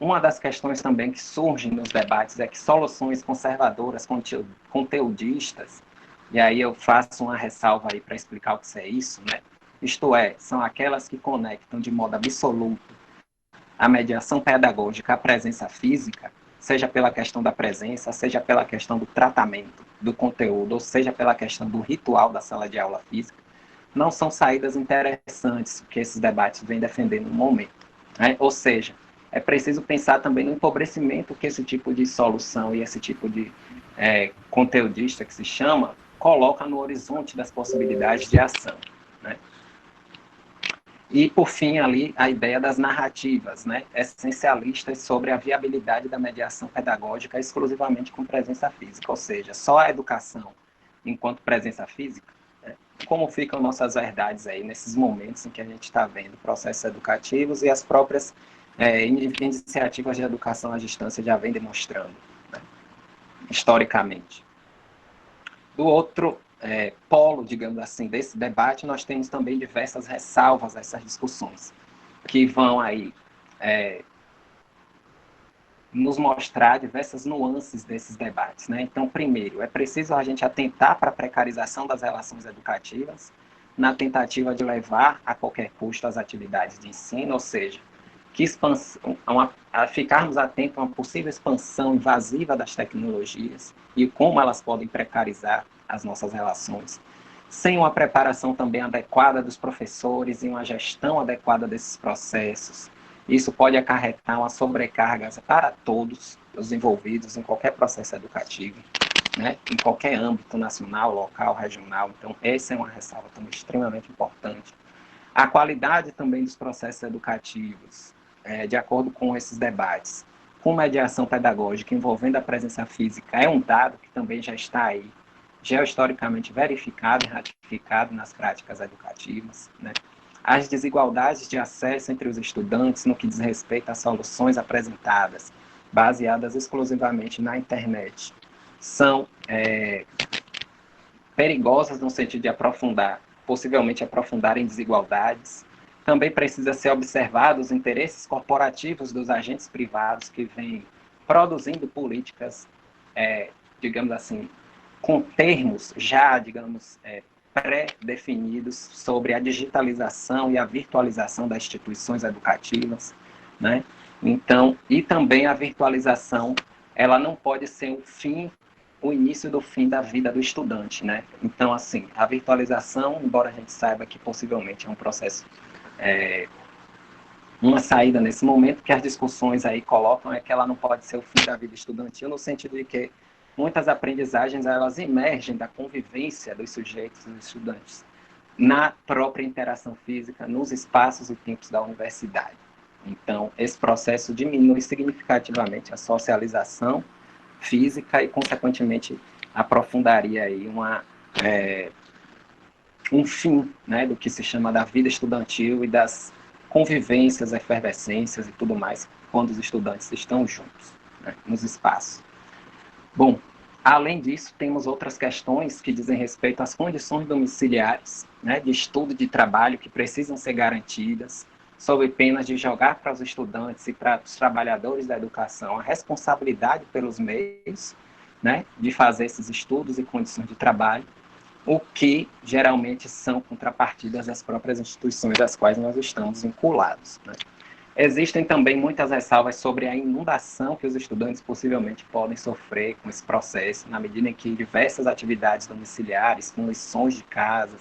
Uma das questões também que surgem nos debates é que soluções conservadoras, conteudistas, e aí eu faço uma ressalva aí para explicar o que é isso, né? Isto é, são aquelas que conectam de modo absoluto a mediação pedagógica à presença física, seja pela questão da presença, seja pela questão do tratamento do conteúdo, ou seja pela questão do ritual da sala de aula física, não são saídas interessantes que esses debates vêm defendendo no momento. Né? Ou seja, é preciso pensar também no empobrecimento que esse tipo de solução e esse tipo de conteudista que se chama coloca no horizonte das possibilidades de ação. Né? E, por fim, ali, a ideia das narrativas, né, essencialistas sobre a viabilidade da mediação pedagógica exclusivamente com presença física, ou seja, só a educação enquanto presença física. Né? Como ficam nossas verdades aí nesses momentos em que a gente está vendo processos educativos e as próprias iniciativas de educação à distância já vêm demonstrando, né, historicamente. Do outro polo, digamos assim, desse debate, nós temos também diversas ressalvas a essas discussões, que vão aí nos mostrar diversas nuances desses debates. Né? Então, primeiro, é preciso a gente atentar para a precarização das relações educativas, na tentativa de levar a qualquer custo as atividades de ensino, ou seja, que ficarmos atentos a uma possível expansão invasiva das tecnologias e como elas podem precarizar as nossas relações, sem uma preparação também adequada dos professores e uma gestão adequada desses processos. Isso pode acarretar uma sobrecarga para todos os envolvidos em qualquer processo educativo, né? Em qualquer âmbito nacional, local, regional. Então, essa é uma ressalva também extremamente importante. A qualidade também dos processos educativos, de acordo com esses debates, com mediação pedagógica envolvendo a presença física, é um dado que também já está aí, geohistoricamente verificado e ratificado nas práticas educativas. Né? As desigualdades de acesso entre os estudantes no que diz respeito às soluções apresentadas, baseadas exclusivamente na internet, são perigosas no sentido de possivelmente aprofundar em desigualdades. Também precisa ser observado os interesses corporativos dos agentes privados que vêm produzindo políticas, digamos assim, com termos já, digamos, pré-definidos sobre a digitalização e a virtualização das instituições educativas, né? Então, e também a virtualização, ela não pode ser o início do fim da vida do estudante, né? Então, assim, a virtualização, embora a gente saiba que possivelmente é um processo, uma saída nesse momento, que as discussões aí colocam é que ela não pode ser o fim da vida estudantil, no sentido de que muitas aprendizagens, elas emergem da convivência dos sujeitos e dos estudantes na própria interação física, nos espaços e tempos da universidade. Então, esse processo diminui significativamente a socialização física e, consequentemente, aprofundaria aí um fim, né, do que se chama da vida estudantil e das convivências, efervescências e tudo mais, quando os estudantes estão juntos, né, nos espaços. Bom, além disso, temos outras questões que dizem respeito às condições domiciliares, né, de estudo e de trabalho que precisam ser garantidas, sob pena de jogar para os estudantes e para os trabalhadores da educação a responsabilidade pelos meios, né, de fazer esses estudos e condições de trabalho, o que geralmente são contrapartidas das próprias instituições das quais nós estamos vinculados, né? Existem também muitas ressalvas sobre a inundação que os estudantes possivelmente podem sofrer com esse processo, na medida em que diversas atividades domiciliares, com lições de casa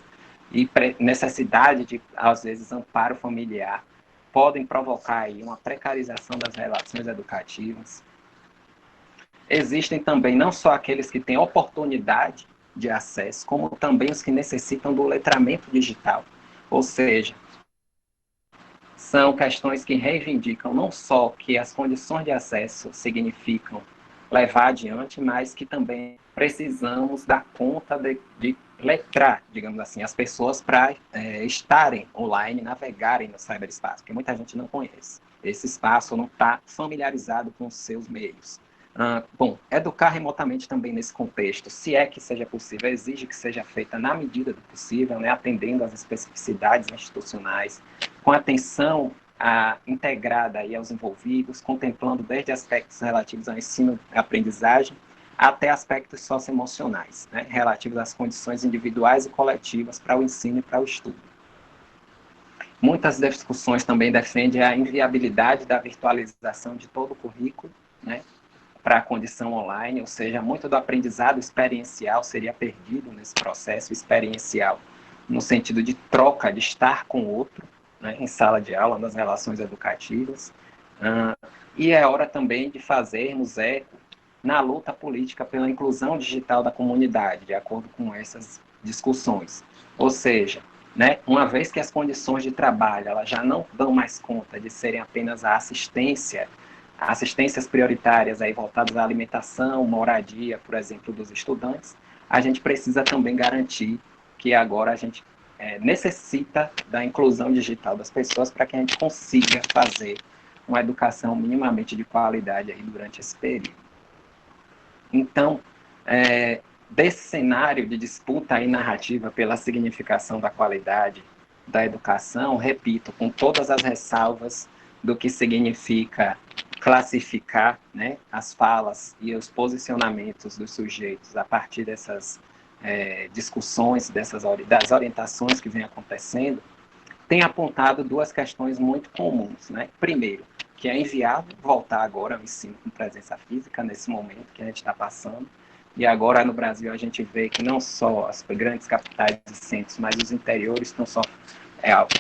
e necessidade de, às vezes, amparo familiar, podem provocar aí uma precarização das relações educativas. Existem também não só aqueles que têm oportunidade de acesso, como também os que necessitam do letramento digital, ou seja, são questões que reivindicam não só que as condições de acesso significam levar adiante, mas que também precisamos dar conta de letrar, digamos assim, as pessoas para estarem online, navegarem no cyberespaço, porque muita gente não conhece esse espaço, não está familiarizado com os seus meios. Bom, educar remotamente também nesse contexto, se é que seja possível, exige que seja feita na medida do possível, né, atendendo às especificidades institucionais, com atenção integrada aí aos envolvidos, contemplando desde aspectos relativos ao ensino e aprendizagem, até aspectos socioemocionais, né, relativos às condições individuais e coletivas para o ensino e para o estudo. Muitas discussões também defendem a inviabilidade da virtualização de todo o currículo, né, para a condição online, ou seja, muito do aprendizado experiencial seria perdido nesse processo experiencial, no sentido de troca, de estar com o outro, né, em sala de aula, nas relações educativas. E é hora também de fazermos eco na luta política pela inclusão digital da comunidade, de acordo com essas discussões. Ou seja, né, uma vez que as condições de trabalho elas já não dão mais conta de serem apenas a assistências prioritárias aí voltadas à alimentação, moradia, por exemplo, dos estudantes, a gente precisa também garantir que agora a gente necessita da inclusão digital das pessoas para que a gente consiga fazer uma educação minimamente de qualidade aí durante esse período. Então, desse cenário de disputa e narrativa pela significação da qualidade da educação, repito, com todas as ressalvas do que significa classificar, né, as falas e os posicionamentos dos sujeitos a partir dessas discussões, das orientações que vêm acontecendo, tem apontado duas questões muito comuns, né? Primeiro, que é inviável voltar agora ao ensino com presença física nesse momento que a gente está passando, e agora no Brasil a gente vê que não só as grandes capitais e centros, mas os interiores estão só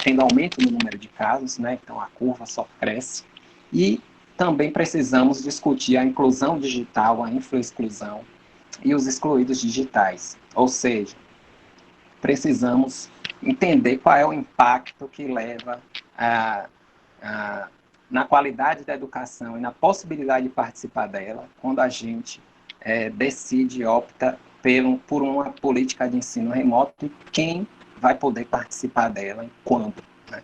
tendo aumento no número de casos, né? Então a curva só cresce, e também precisamos discutir a inclusão digital, a infra-exclusão e os excluídos digitais, ou seja, precisamos entender qual é o impacto que leva na qualidade da educação e na possibilidade de participar dela, quando a gente decide e opta por uma política de ensino remoto e quem vai poder participar dela e quando, né?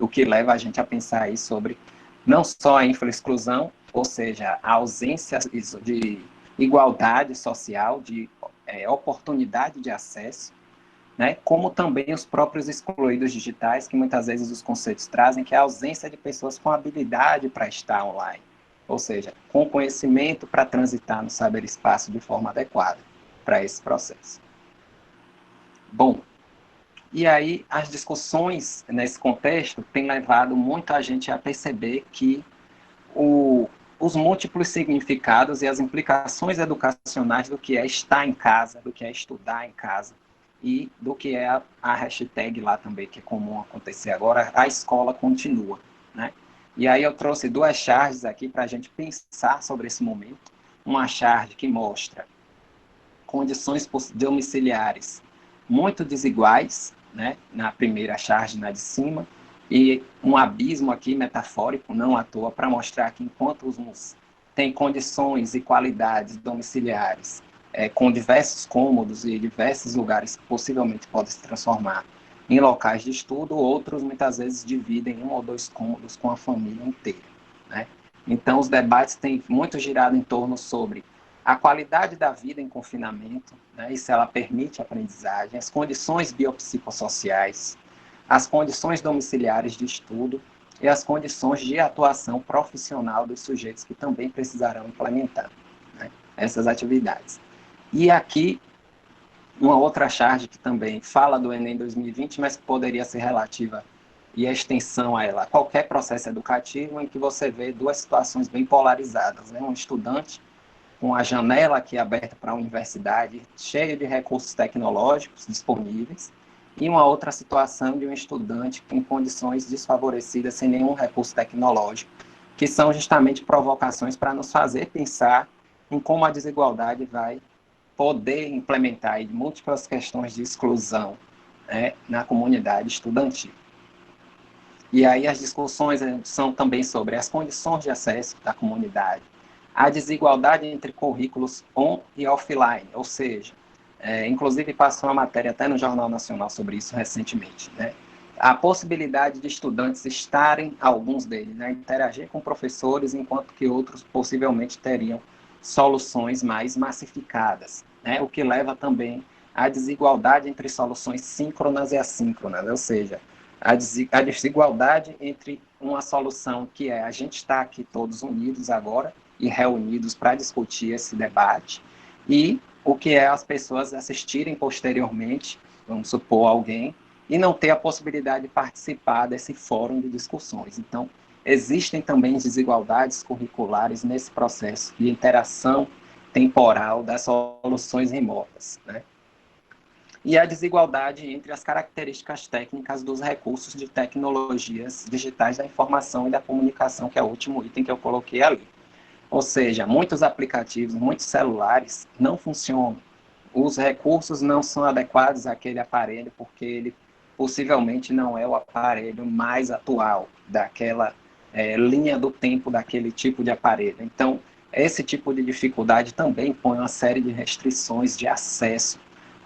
O que leva a gente a pensar aí sobre não só a infra-exclusão, ou seja, a ausência de igualdade social, de oportunidade de acesso, né, como também os próprios excluídos digitais, que muitas vezes os conceitos trazem, que é a ausência de pessoas com habilidade para estar online, ou seja, com conhecimento para transitar no cyberespaço de forma adequada para esse processo. Bom, e aí as discussões nesse contexto têm levado muita gente a perceber que os múltiplos significados e as implicações educacionais do que é estar em casa, do que é estudar em casa, e do que é a hashtag lá também, que é comum acontecer agora, a escola continua, né? E aí eu trouxe duas charges aqui para a gente pensar sobre esse momento. Uma charge que mostra condições domiciliares muito desiguais, né? Na primeira charge, na de cima, e um abismo aqui metafórico, não à toa, para mostrar que enquanto uns têm condições e qualidades domiciliares com diversos cômodos e diversos lugares que possivelmente podem se transformar em locais de estudo, outros muitas vezes dividem um ou dois cômodos com a família inteira, né? Então, os debates têm muito girado em torno sobre a qualidade da vida em confinamento, né, e se ela permite a aprendizagem, as condições biopsicossociais, as condições domiciliares de estudo e as condições de atuação profissional dos sujeitos que também precisarão implementar, né, essas atividades. E aqui, uma outra charge que também fala do Enem 2020, mas que poderia ser relativa e a extensão a ela, qualquer processo educativo em que você vê duas situações bem polarizadas, né? Um estudante com a janela aqui aberta para a universidade, cheia de recursos tecnológicos disponíveis, e uma outra situação de um estudante em condições desfavorecidas, sem nenhum recurso tecnológico, que são justamente provocações para nos fazer pensar em como a desigualdade vai poder implementar aí múltiplas questões de exclusão, né, na comunidade estudantil. E aí as discussões são também sobre as condições de acesso da comunidade, a desigualdade entre currículos on e offline, ou seja, inclusive passou uma matéria até no Jornal Nacional sobre isso recentemente, né? A possibilidade de estudantes estarem, alguns deles, né, interagir com professores, enquanto que outros possivelmente teriam soluções mais massificadas, né? O que leva também à desigualdade entre soluções síncronas e assíncronas, ou seja, a desigualdade entre uma solução que é a gente está aqui todos unidos agora e reunidos para discutir esse debate, e o que é as pessoas assistirem posteriormente, vamos supor, alguém, e não ter a possibilidade de participar desse fórum de discussões. Então, existem também desigualdades curriculares nesse processo de interação temporal das soluções remotas, né? E a desigualdade entre as características técnicas dos recursos de tecnologias digitais da informação e da comunicação, que é o último item que eu coloquei ali. Ou seja, muitos aplicativos, muitos celulares não funcionam. Os recursos não são adequados àquele aparelho, porque ele possivelmente não é o aparelho mais atual daquela linha do tempo daquele tipo de aparelho. Então, esse tipo de dificuldade também põe uma série de restrições de acesso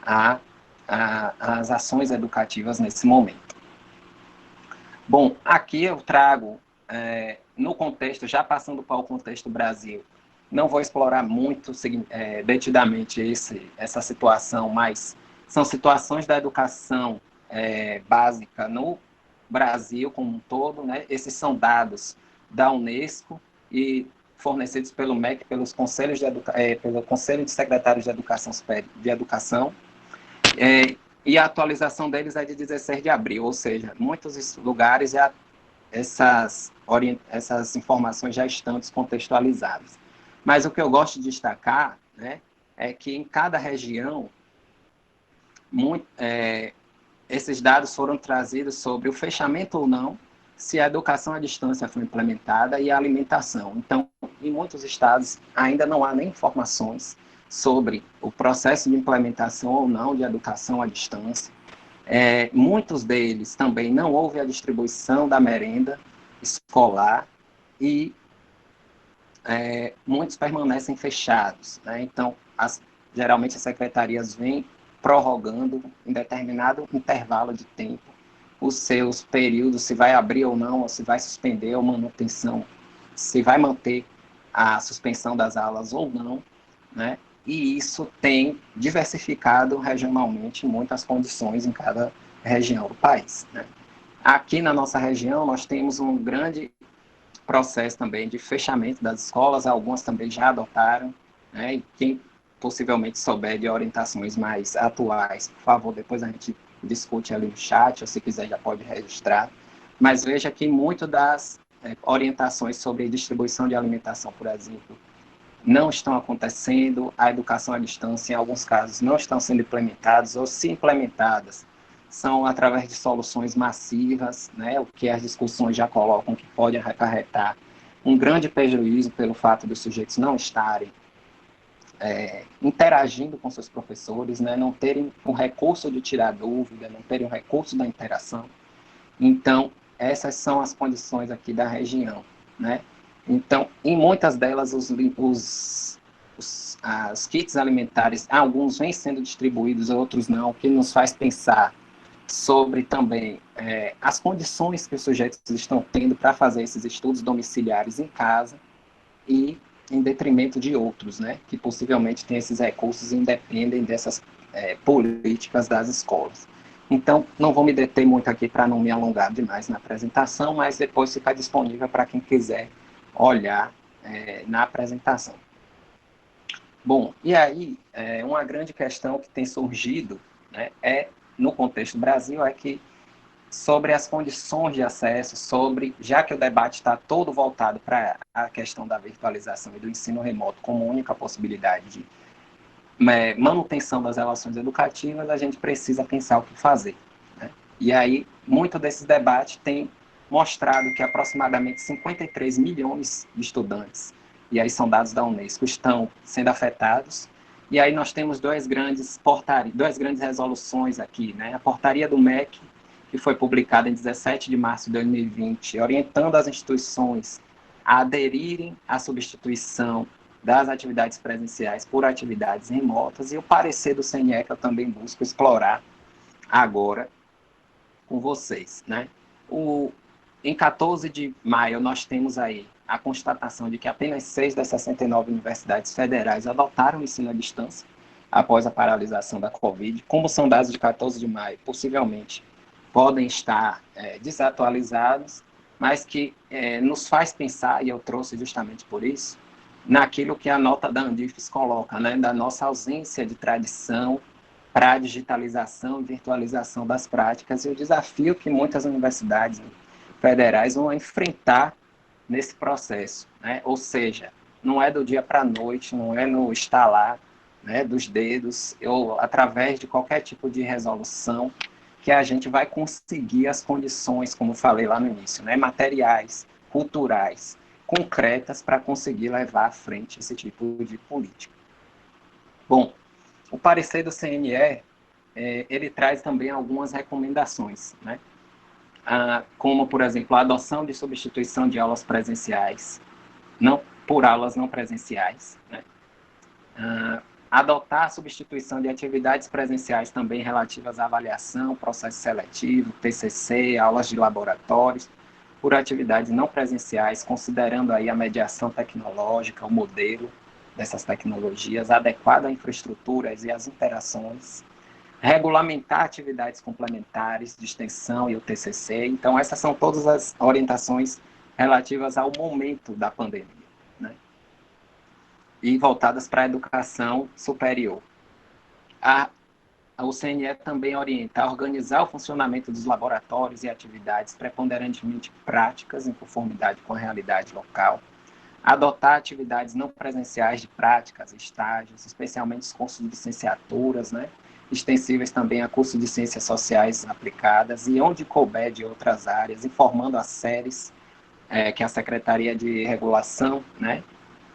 às ações educativas nesse momento. Bom, aqui eu trago, no contexto, já passando para o contexto Brasil, não vou explorar muito detidamente essa situação, mas são situações da educação básica no Brasil como um todo, né? Esses são dados da Unesco e fornecidos pelo MEC, pelos conselhos pelo Conselho de Secretários de Educação, e a atualização deles é de 16 de abril, ou seja, muitos lugares essas informações já estão descontextualizadas. Mas o que eu gosto de destacar, né, é que em cada região, esses dados foram trazidos sobre o fechamento ou não, se a educação à distância foi implementada e a alimentação. Então, em muitos estados, ainda não há nem informações sobre o processo de implementação ou não de educação à distância. Muitos deles também não houve a distribuição da merenda escolar e muitos permanecem fechados, né? Então, geralmente as secretarias vêm prorrogando em determinado intervalo de tempo os seus períodos, se vai abrir ou não, ou se vai suspender a manutenção, se vai manter a suspensão das aulas ou não, né? E isso tem diversificado regionalmente muitas condições em cada região do país, né? Aqui na nossa região, nós temos um grande processo também de fechamento das escolas, algumas também já adotaram, né? E quem possivelmente souber de orientações mais atuais, por favor, depois a gente discute ali no chat, ou se quiser já pode registrar. Mas veja que muito das orientações sobre distribuição de alimentação, por exemplo, não estão acontecendo, a educação à distância, em alguns casos, não estão sendo implementadas, ou se implementadas, são através de soluções massivas, né, o que as discussões já colocam que pode acarretar um grande prejuízo pelo fato dos sujeitos não estarem interagindo com seus professores, né, não terem o recurso de tirar dúvida, não terem o recurso da interação. Então, essas são as condições aqui da região, né? Então, em muitas delas, as kits alimentares, alguns vêm sendo distribuídos, outros não, o que nos faz pensar sobre também as condições que os sujeitos estão tendo para fazer esses estudos domiciliares em casa e em detrimento de outros, né, que possivelmente têm esses recursos e independem dessas políticas das escolas. Então, não vou me deter muito aqui para não me alongar demais na apresentação, mas depois fica disponível para quem quiser olhar na apresentação. Bom, e aí, uma grande questão que tem surgido, né, no contexto do Brasil, é que sobre as condições de acesso, já que o debate está todo voltado para a questão da virtualização e do ensino remoto como única possibilidade de manutenção das relações educativas, a gente precisa pensar o que fazer, né? E aí, muito desses debates tem mostrado que aproximadamente 53 milhões de estudantes, e aí são dados da Unesco, estão sendo afetados. E aí nós temos duas grandes resoluções aqui, né? A portaria do MEC, que foi publicada em 17 de março de 2020, orientando as instituições a aderirem à substituição das atividades presenciais por atividades remotas, e o parecer do CNE, que eu também busco explorar agora com vocês, né? Em 14 de maio, nós temos aí a constatação de que apenas 6 das 69 universidades federais adotaram o ensino à distância após a paralisação da Covid. Como são dados de 14 de maio, possivelmente podem estar desatualizados, mas que nos faz pensar, e eu trouxe justamente por isso, naquilo que a nota da Andifes coloca, né, da nossa ausência de tradição para a digitalização e virtualização das práticas, e o desafio que muitas universidades federais vão enfrentar nesse processo, né? Ou seja, não é do dia para a noite, não é no estalar, né, dos dedos, ou através de qualquer tipo de resolução, que a gente vai conseguir as condições, como falei lá no início, né, materiais, culturais, concretas para conseguir levar à frente esse tipo de política. Bom, o parecer do CNE, ele traz também algumas recomendações, né? Como, por exemplo, a adoção de substituição de aulas presenciais por aulas não presenciais, né? Adotar a substituição de atividades presenciais também relativas à avaliação, processo seletivo, TCC, aulas de laboratórios, por atividades não presenciais, considerando aí a mediação tecnológica, o modelo dessas tecnologias, adequado à infraestruturas e às interações, regulamentar atividades complementares de extensão e o TCC. Então, essas são todas as orientações relativas ao momento da pandemia, né? E voltadas para a educação superior. O CNE também orienta a organizar o funcionamento dos laboratórios e atividades preponderantemente práticas em conformidade com a realidade local, adotar atividades não presenciais de práticas, estágios, especialmente os cursos de licenciaturas, né, extensíveis também a cursos de ciências sociais aplicadas, e onde couber de outras áreas, informando as séries que a Secretaria de Regulação, né,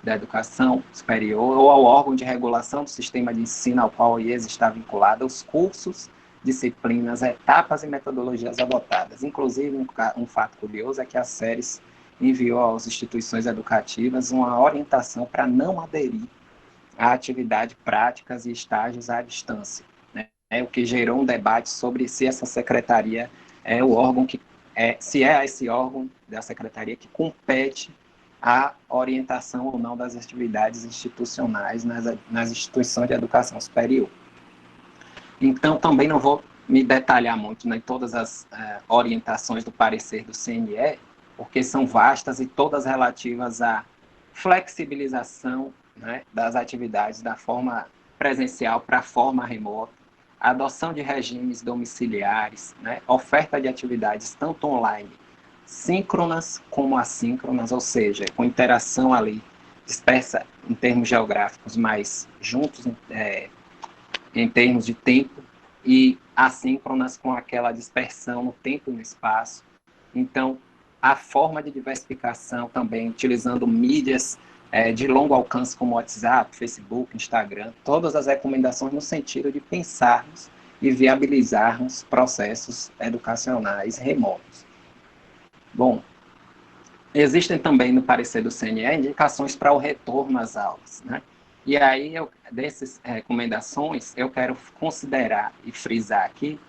da Educação Superior, ou ao órgão de regulação do sistema de ensino ao qual o IES está vinculado, os cursos, disciplinas, etapas e metodologias adotadas. Inclusive, um fato curioso é que a SERES enviou às instituições educativas uma orientação para não aderir a atividades práticas e estágios à distância, né? O que gerou um debate sobre se essa secretaria é o órgão se é esse órgão da secretaria que compete a orientação ou não das atividades institucionais nas instituições de educação superior. Então, também não vou me detalhar muito em todas as orientações do parecer do CNE, porque são vastas e todas relativas à flexibilização, né, das atividades da forma presencial para a forma remota, a adoção de regimes domiciliares, né, oferta de atividades tanto online, síncronas como assíncronas, ou seja, com interação ali dispersa em termos geográficos, mas juntos em termos de tempo, e assíncronas com aquela dispersão no tempo e no espaço. Então, a forma de diversificação também, utilizando mídias de longo alcance como WhatsApp, Facebook, Instagram, todas as recomendações no sentido de pensarmos e viabilizarmos processos educacionais remotos. Bom, existem também no parecer do CNE indicações para o retorno às aulas, né? E aí, dessas recomendações, eu quero considerar e frisar aqui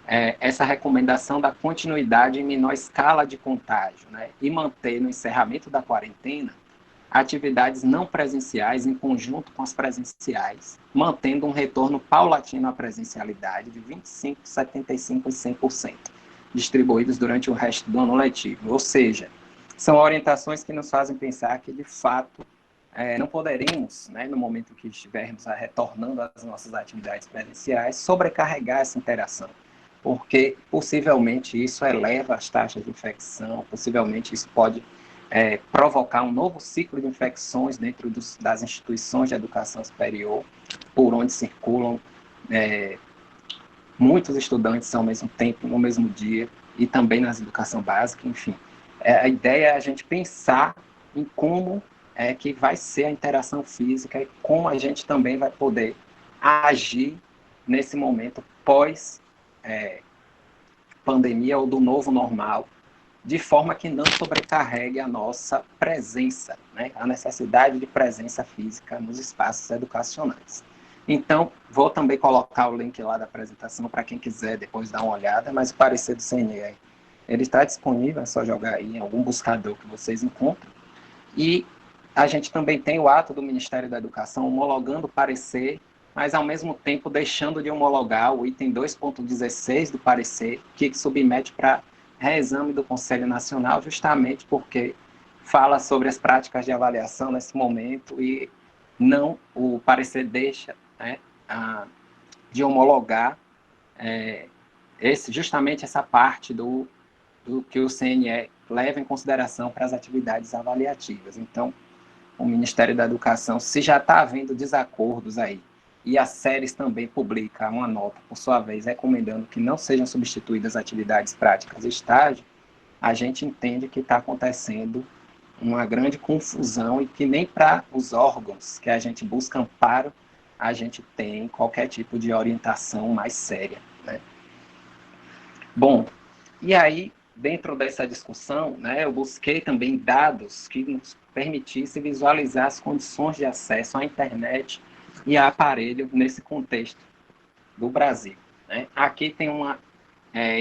essa recomendação da continuidade em menor escala de contágio, né? E manter no encerramento da quarentena atividades não presenciais em conjunto com as presenciais, mantendo um retorno paulatino à presencialidade de 25%, 75% e 100%, distribuídos durante o resto do ano letivo. Ou seja, são orientações que nos fazem pensar que, de fato, não poderemos, né, no momento que estivermos retornando às nossas atividades presenciais, sobrecarregar essa interação, porque possivelmente isso eleva as taxas de infecção, possivelmente isso pode provocar um novo ciclo de infecções dentro das instituições de educação superior, por onde circulam muitos estudantes ao mesmo tempo, no mesmo dia, e também na educação básica, enfim. A ideia é a gente pensar em como que vai ser a interação física e como a gente também vai poder agir nesse momento pós pandemia ou do novo normal, de forma que não sobrecarregue a nossa presença, né? A necessidade de presença física nos espaços educacionais. Então, vou também colocar o link lá da apresentação para quem quiser depois dar uma olhada, mas o parecer do CNE, ele está disponível, é só jogar aí em algum buscador que vocês encontram. E a gente também tem o ato do Ministério da Educação homologando o parecer, mas ao mesmo tempo deixando de homologar o item 2.16 do parecer, que submete para reexame do Conselho Nacional, justamente porque fala sobre as práticas de avaliação nesse momento e não o parecer deixa, né, de homologar justamente essa parte do que o CNE leva em consideração para as atividades avaliativas. Então, o Ministério da Educação, se já está havendo desacordos aí, e a SERES também publica uma nota, por sua vez, recomendando que não sejam substituídas atividades práticas e estágio, a gente entende que está acontecendo uma grande confusão e que nem para os órgãos que a gente busca amparo, a gente tem qualquer tipo de orientação mais séria, né? Bom, e aí, dentro dessa discussão, né, eu busquei também dados que nos permitissem visualizar as condições de acesso à internet e a aparelho nesse contexto do Brasil, né? Aqui tem uma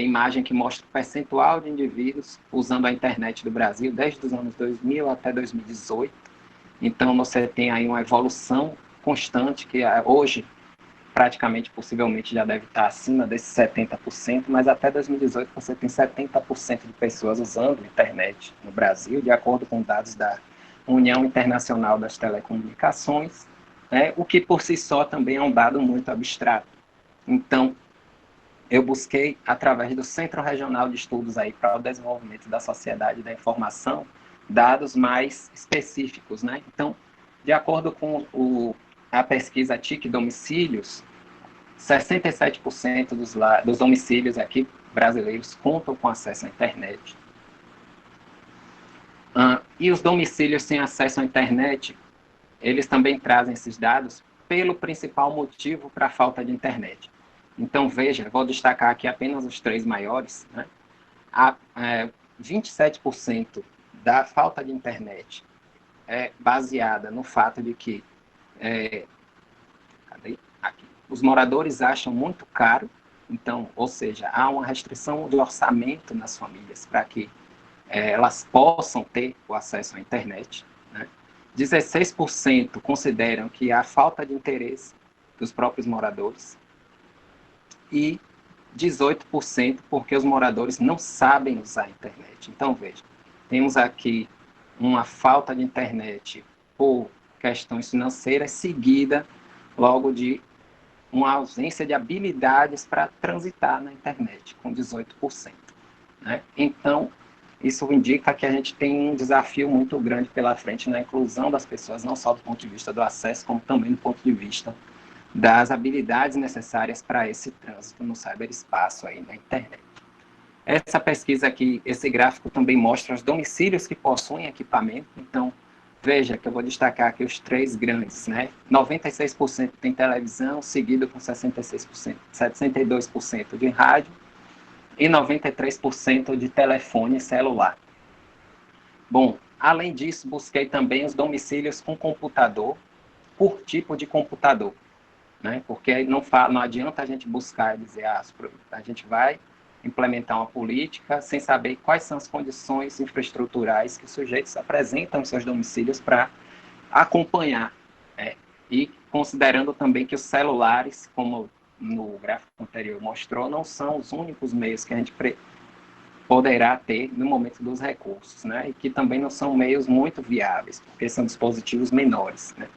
imagem que mostra o percentual de indivíduos usando a internet do Brasil desde os anos 2000 até 2018. Então, você tem aí uma evolução constante que hoje praticamente, possivelmente, já deve estar acima desses 70%, mas até 2018 você tem 70% de pessoas usando a internet no Brasil, de acordo com dados da União Internacional das Telecomunicações, né, o que por si só também é um dado muito abstrato. Então, eu busquei, através do Centro Regional de Estudos aí para o Desenvolvimento da Sociedade da Informação, dados mais específicos, né? Então, de acordo com a pesquisa TIC Domicílios, 67% dos domicílios aqui brasileiros contam com acesso à internet. E os domicílios sem acesso à internet, eles também trazem esses dados pelo principal motivo para a falta de internet. Então, veja, vou destacar aqui apenas os 3 maiores, né? 27% da falta de internet é baseada no fato de que os moradores acham muito caro, então, ou seja, há uma restrição de orçamento nas famílias para que elas possam ter o acesso à internet, né? 16% consideram que há falta de interesse dos próprios moradores e 18% porque os moradores não sabem usar a internet. Então, veja, temos aqui uma falta de internet por questões financeiras seguida logo de uma ausência de habilidades para transitar na internet, com 18%. Né? Então, isso indica que a gente tem um desafio muito grande pela frente na inclusão das pessoas, não só do ponto de vista do acesso, como também do ponto de vista das habilidades necessárias para esse trânsito no cyberespaço aí na internet. Essa pesquisa aqui, esse gráfico também mostra os domicílios que possuem equipamento. Então, veja que eu vou destacar aqui os três grandes, né? 96% tem televisão, seguido com 66%, 62% de rádio e 93% de telefone celular. Bom, além disso, busquei também os domicílios com computador por tipo de computador, né? Porque não adianta a gente buscar e dizer, a gente vai implementar uma política sem saber quais são as condições infraestruturais que os sujeitos apresentam em seus domicílios para acompanhar, né? E considerando também que os celulares, como no gráfico anterior mostrou, não são os únicos meios que a gente poderá ter no momento dos recursos, né? E que também não são meios muito viáveis, porque são dispositivos menores, né?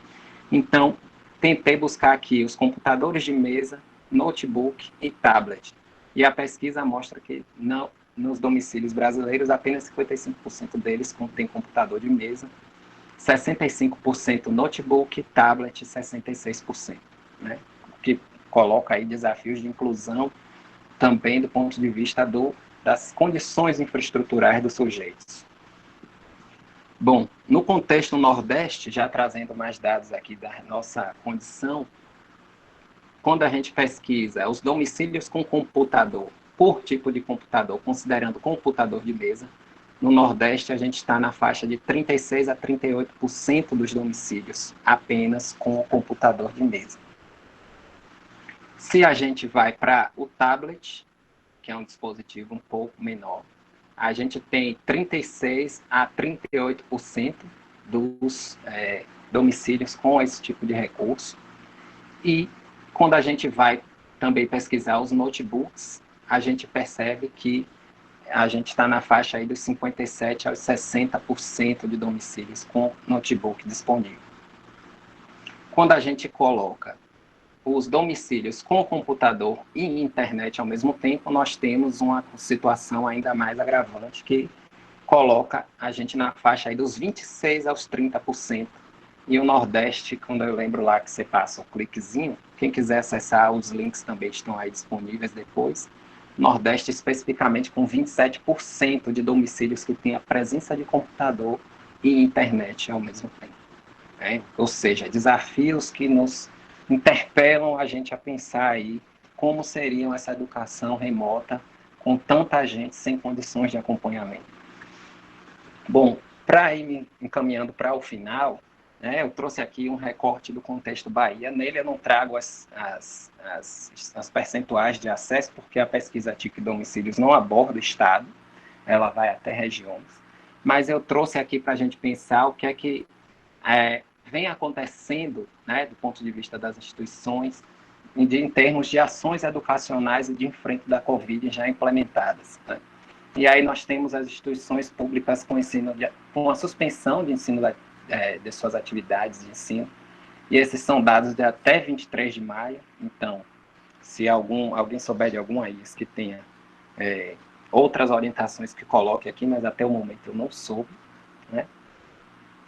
Então, tentei buscar aqui os computadores de mesa, notebook e tablet. E a pesquisa mostra que não, nos domicílios brasileiros, apenas 55% deles contém computador de mesa, 65% notebook, tablet e 66%, né? O que coloca aí desafios de inclusão também do ponto de vista das condições infraestruturais dos sujeitos. Bom, no contexto Nordeste, já trazendo mais dados aqui da nossa condição, quando a gente pesquisa os domicílios com computador, por tipo de computador, considerando computador de mesa, no Nordeste a gente está na faixa de 36% a 38% dos domicílios apenas com o computador de mesa. Se a gente vai para o tablet, que é um dispositivo um pouco menor, a gente tem 36% a 38% dos domicílios com esse tipo de recurso. E quando a gente vai também pesquisar os notebooks, a gente percebe que a gente está na faixa aí dos 57% aos 60% de domicílios com notebook disponível. Quando a gente coloca os domicílios com computador e internet ao mesmo tempo, nós temos uma situação ainda mais agravante que coloca a gente na faixa aí dos 26% aos 30%. E o Nordeste, quando eu lembro lá que você passa o cliquezinho, quem quiser acessar, os links também estão aí disponíveis depois. Nordeste especificamente com 27% de domicílios que tem a presença de computador e internet ao mesmo tempo. Né? Ou seja, desafios que nos interpelam a gente a pensar aí como seria essa educação remota com tanta gente sem condições de acompanhamento. Bom, para ir me encaminhando para o final, né, eu trouxe aqui um recorte do contexto Bahia. Nele eu não trago as percentuais de acesso, porque a pesquisa TIC Domicílios não aborda o estado, ela vai até regiões. Mas eu trouxe aqui para a gente pensar o que é que vem acontecendo, né, do ponto de vista das instituições, em termos de ações educacionais e de enfrente da Covid já implementadas. Né? E aí nós temos as instituições públicas com a suspensão de ensino de suas atividades de ensino, e esses são dados de até 23 de maio, então, se alguém souber de algum aí que tenha outras orientações que coloque aqui, mas até o momento eu não soube, né?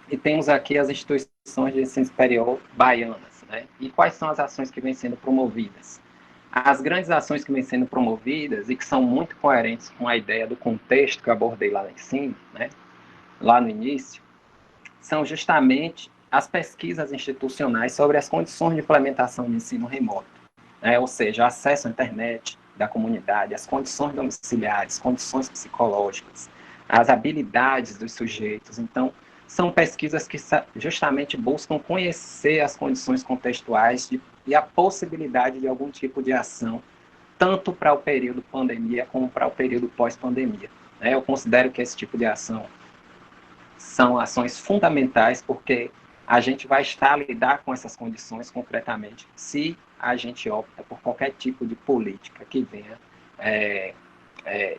E temos aqui as instituições de ensino superior baianas, né? E quais são as ações que vêm sendo promovidas? As grandes ações que vêm sendo promovidas e que são muito coerentes com a ideia do contexto que eu abordei lá em cima, né? Lá no início, são justamente as pesquisas institucionais sobre as condições de implementação de ensino remoto, né? Ou seja, acesso à internet da comunidade, as condições domiciliares, condições psicológicas, as habilidades dos sujeitos. Então, são pesquisas que justamente buscam conhecer as condições contextuais e a possibilidade de algum tipo de ação, tanto para o período pandemia como para o período pós-pandemia. né? Eu considero que esse tipo de ação são ações fundamentais, porque a gente vai estar a lidar com essas condições concretamente se a gente opta por qualquer tipo de política que venha,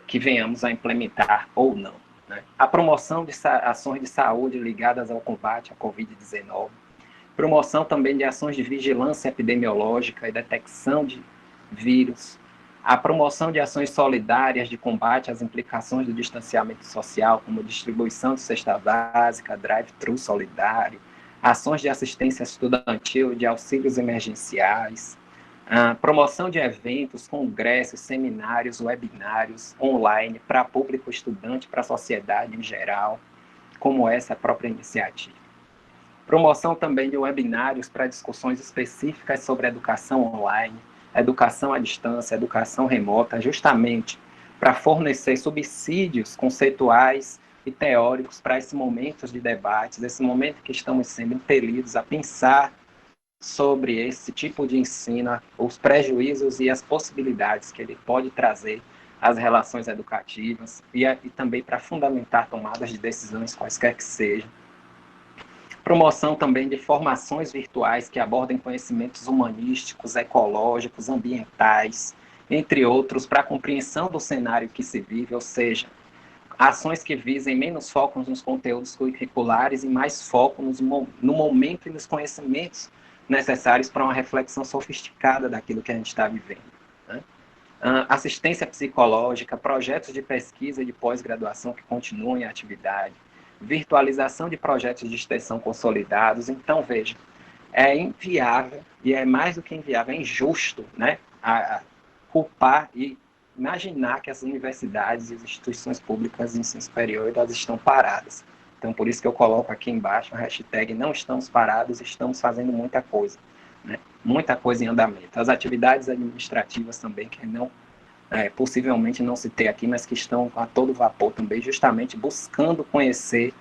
que venhamos a implementar ou não, né? A promoção de ações de saúde ligadas ao combate à Covid-19, promoção também de ações de vigilância epidemiológica e detecção de vírus, a promoção de ações solidárias de combate às implicações do distanciamento social, como distribuição de cesta básica, drive-thru solidário, ações de assistência estudantil, de auxílios emergenciais, a promoção de eventos, congressos, seminários, webinários online para público estudante, para a sociedade em geral, como essa própria iniciativa. Promoção também de webinários para discussões específicas sobre educação online, educação à distância, educação remota, justamente para fornecer subsídios conceituais e teóricos para esses momentos de debates, esse momento que estamos sendo impelidos a pensar sobre esse tipo de ensino, os prejuízos e as possibilidades que ele pode trazer às relações educativas e também para fundamentar tomadas de decisões quaisquer que sejam. Promoção também de formações virtuais que abordem conhecimentos humanísticos, ecológicos, ambientais, entre outros, para a compreensão do cenário que se vive, ou seja, ações que visem menos foco nos conteúdos curriculares e mais foco no momento e nos conhecimentos necessários para uma reflexão sofisticada daquilo que a gente está vivendo, né? Assistência psicológica, projetos de pesquisa e de pós-graduação que continuam em atividade, virtualização de projetos de extensão consolidados. Então, veja, é inviável, e é mais do que inviável, é injusto, né, a culpar e imaginar que as universidades e as instituições públicas de ensino superior elas estão paradas. Então, por isso que eu coloco aqui embaixo a hashtag não estamos parados, estamos fazendo muita coisa, né? Muita coisa em andamento. As atividades administrativas também, que não possivelmente não citei aqui, mas que estão a todo vapor também, justamente buscando conhecer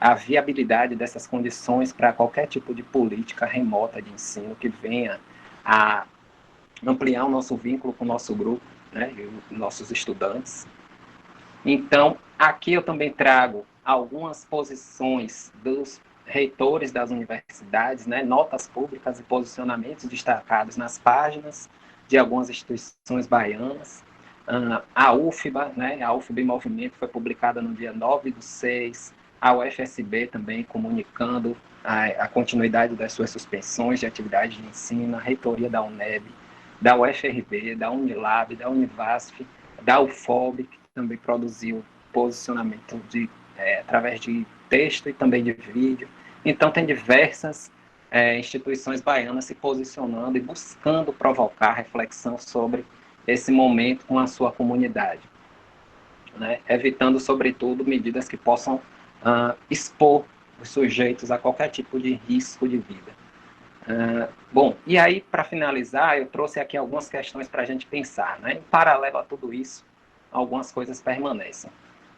a viabilidade dessas condições para qualquer tipo de política remota de ensino que venha a ampliar o nosso vínculo com o nosso grupo, né, e os nossos estudantes. Então, aqui eu também trago algumas posições dos reitores das universidades, né, notas públicas e posicionamentos destacados nas páginas de algumas instituições baianas. A UFBA, né, a UFBA em Movimento, foi publicada no dia 9/6, a UFSB também comunicando a continuidade das suas suspensões de atividade de ensino, a reitoria da UNEB, da UFRB, da Unilab, da Univasf, da UFOB, que também produziu posicionamento através de texto e também de vídeo. Então, tem diversas instituições baianas se posicionando e buscando provocar reflexão sobre esse momento com a sua comunidade, né? Evitando, sobretudo, medidas que possam expor os sujeitos a qualquer tipo de risco de vida. Bom, e aí, para finalizar, eu trouxe aqui algumas questões para a gente pensar, né? Em paralelo a tudo isso, algumas coisas permanecem.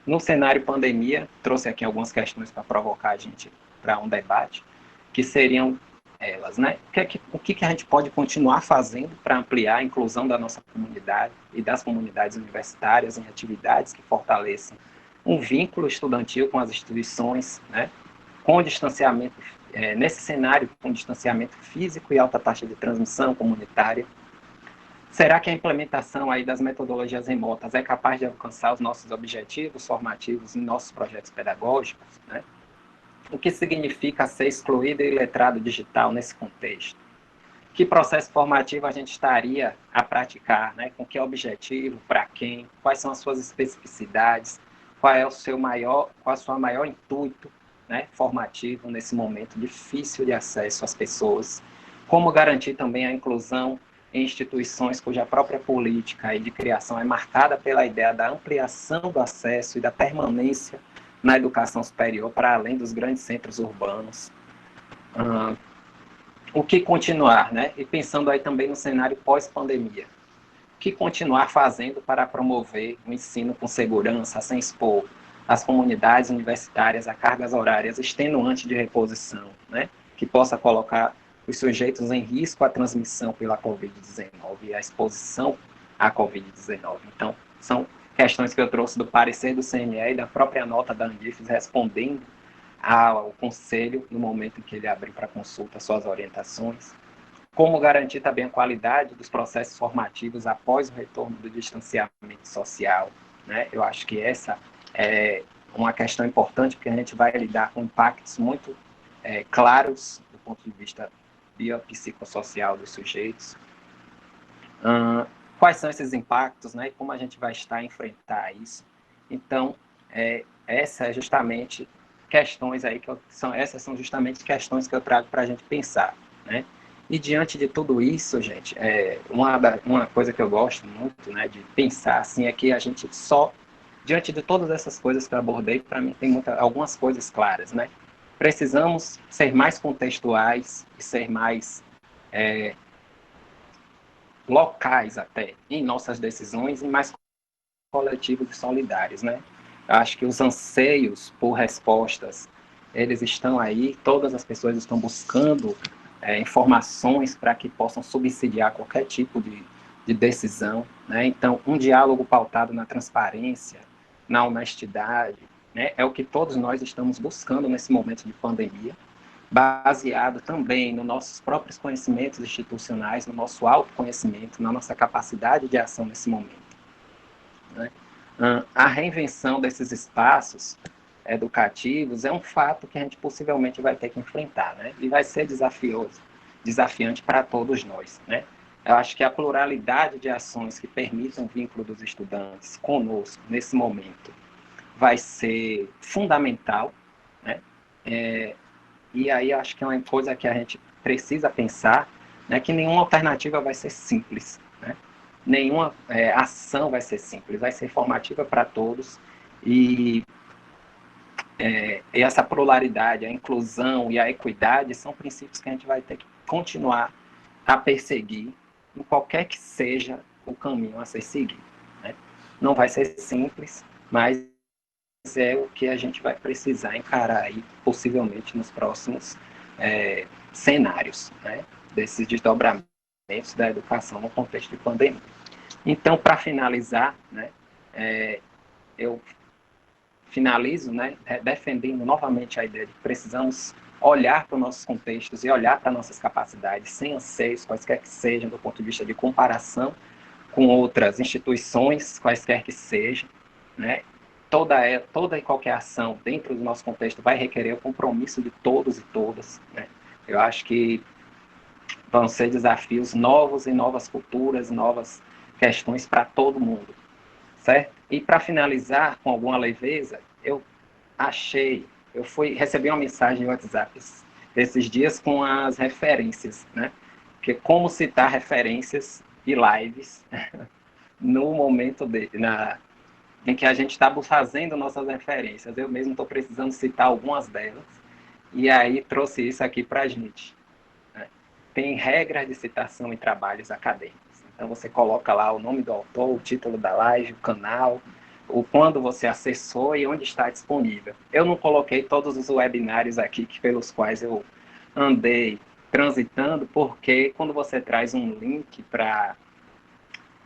No cenário pandemia, trouxe aqui algumas questões para provocar a gente para um debate, que seriam elas, né? O que a gente pode continuar fazendo para ampliar a inclusão da nossa comunidade e das comunidades universitárias em atividades que fortaleçam um vínculo estudantil com as instituições, né? Com distanciamento, nesse cenário, com distanciamento físico e alta taxa de transmissão comunitária. Será que a implementação aí das metodologias remotas é capaz de alcançar os nossos objetivos formativos em nossos projetos pedagógicos, né? O que significa ser excluído e iletrado digital nesse contexto? Que processo formativo a gente estaria a praticar, né? Com que objetivo, para quem, quais são as suas especificidades, qual é o seu maior, qual a sua maior intuito, né, formativo nesse momento difícil de acesso às pessoas? Como garantir também a inclusão em instituições cuja própria política de criação é marcada pela ideia da ampliação do acesso e da permanência na educação superior para além dos grandes centros urbanos? O que continuar, né? E pensando aí também no cenário pós-pandemia. O que continuar fazendo para promover o ensino com segurança, sem expor as comunidades universitárias a cargas horárias extenuantes de reposição, né? Que possa colocar os sujeitos em risco à transmissão pela Covid-19 e à exposição à Covid-19. Então, são questões que eu trouxe do parecer do CNE e da própria nota da Andifes respondendo ao conselho no momento em que ele abriu para consulta suas orientações. Como garantir também a qualidade dos processos formativos após o retorno do distanciamento social, né? Eu acho que essa é uma questão importante, porque a gente vai lidar com impactos muito claros do ponto de vista biopsicossocial dos sujeitos. Quais são esses impactos, né? E como a gente vai estar a enfrentar isso? Então, essa é justamente questões aí essas são justamente questões que eu trago para a gente pensar, né? E diante de tudo isso, gente, uma coisa que eu gosto muito, né, de pensar assim é que a gente só diante de todas essas coisas que eu abordei, para mim tem algumas coisas claras, né? Precisamos ser mais contextuais e ser mais locais até em nossas decisões e mais coletivos e solidários, né? Eu acho que os anseios por respostas, eles estão aí, todas as pessoas estão buscando informações para que possam subsidiar qualquer tipo de decisão, né? Então, um diálogo pautado na transparência, na honestidade, né? É o que todos nós estamos buscando nesse momento de pandemia, baseado também nos nossos próprios conhecimentos institucionais, no nosso autoconhecimento, na nossa capacidade de ação nesse momento, né? A reinvenção desses espaços educativos é um fato que a gente possivelmente vai ter que enfrentar, né? E vai ser desafiante para todos nós, né? Eu acho que a pluralidade de ações que permitam o vínculo dos estudantes conosco nesse momento vai ser fundamental, né? E aí eu acho que é uma coisa que a gente precisa pensar, né? Que nenhuma alternativa vai ser simples, né? Nenhuma ação vai ser simples, vai ser formativa para todos e essa pluralidade, a inclusão e a equidade são princípios que a gente vai ter que continuar a perseguir em qualquer que seja o caminho a ser seguido, né? Não vai ser simples, mas é o que a gente vai precisar encarar aí, possivelmente nos próximos cenários, né? Desses desdobramentos da educação no contexto de pandemia. Então, para finalizar, né, eu finalizo, né, defendendo novamente a ideia de que precisamos olhar para os nossos contextos e olhar para nossas capacidades, sem anseios, quaisquer que sejam, do ponto de vista de comparação com outras instituições, quaisquer que sejam, né? Toda e qualquer ação dentro do nosso contexto vai requerer o compromisso de todos e todas, né? Eu acho que vão ser desafios novos e novas culturas, novas questões para todo mundo, certo? E para finalizar com alguma leveza, recebi uma mensagem no WhatsApp esses dias com as referências, né? Que como citar referências e lives no momento em que a gente está fazendo nossas referências. Eu mesmo estou precisando citar algumas delas, e aí trouxe isso aqui para a gente, né? Tem regras de citação em trabalhos acadêmicos. Então você coloca lá o nome do autor, o título da live, o canal, o quando você acessou e onde está disponível. Eu não coloquei todos os webinários aqui pelos quais eu andei transitando, porque quando você traz um link para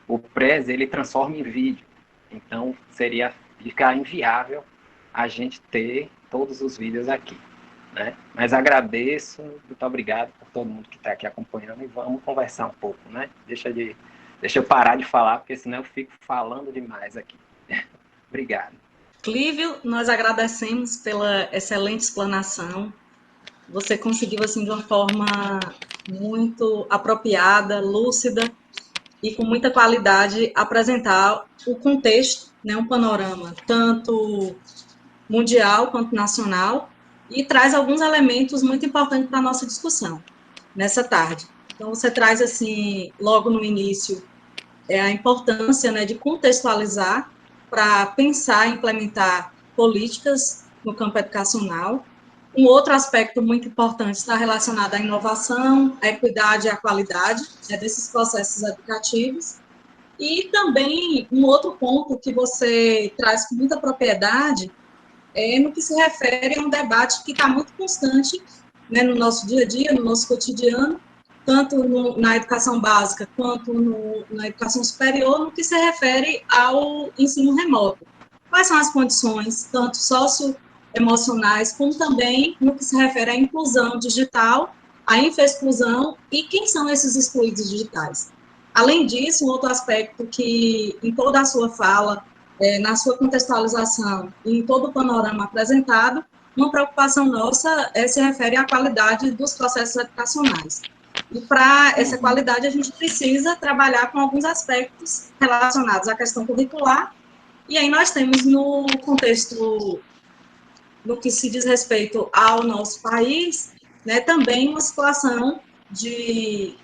o Prezi, ele transforma em vídeo. Então, ficar inviável a gente ter todos os vídeos aqui, né? Mas agradeço, muito obrigado por todo mundo que está aqui acompanhando e vamos conversar um pouco, né? Deixa eu parar de falar, porque senão eu fico falando demais aqui. Obrigado. Clívio, nós agradecemos pela excelente explanação. Você conseguiu, assim, de uma forma muito apropriada, lúcida e com muita qualidade apresentar o contexto, né, um panorama tanto mundial quanto nacional, e traz alguns elementos muito importantes para a nossa discussão nessa tarde. Então, você traz, assim, logo no início, a importância, né, de contextualizar para pensar e implementar políticas no campo educacional. Um outro aspecto muito importante está relacionado à inovação, à equidade e à qualidade, né, desses processos educativos. E também um outro ponto que você traz com muita propriedade no que se refere a um debate que está muito constante, né, no nosso dia a dia, no nosso cotidiano, tanto na educação básica quanto na educação superior, no que se refere ao ensino remoto. Quais são as condições, tanto socioemocionais, como também no que se refere à inclusão digital, à infra-exclusão e quem são esses excluídos digitais. Além disso, um outro aspecto que, em toda a sua fala, na sua contextualização e em todo o panorama apresentado, uma preocupação nossa se refere à qualidade dos processos educacionais. E para essa qualidade, a gente precisa trabalhar com alguns aspectos relacionados à questão curricular, e aí nós temos no contexto, no que se diz respeito ao nosso país, né, também uma situação de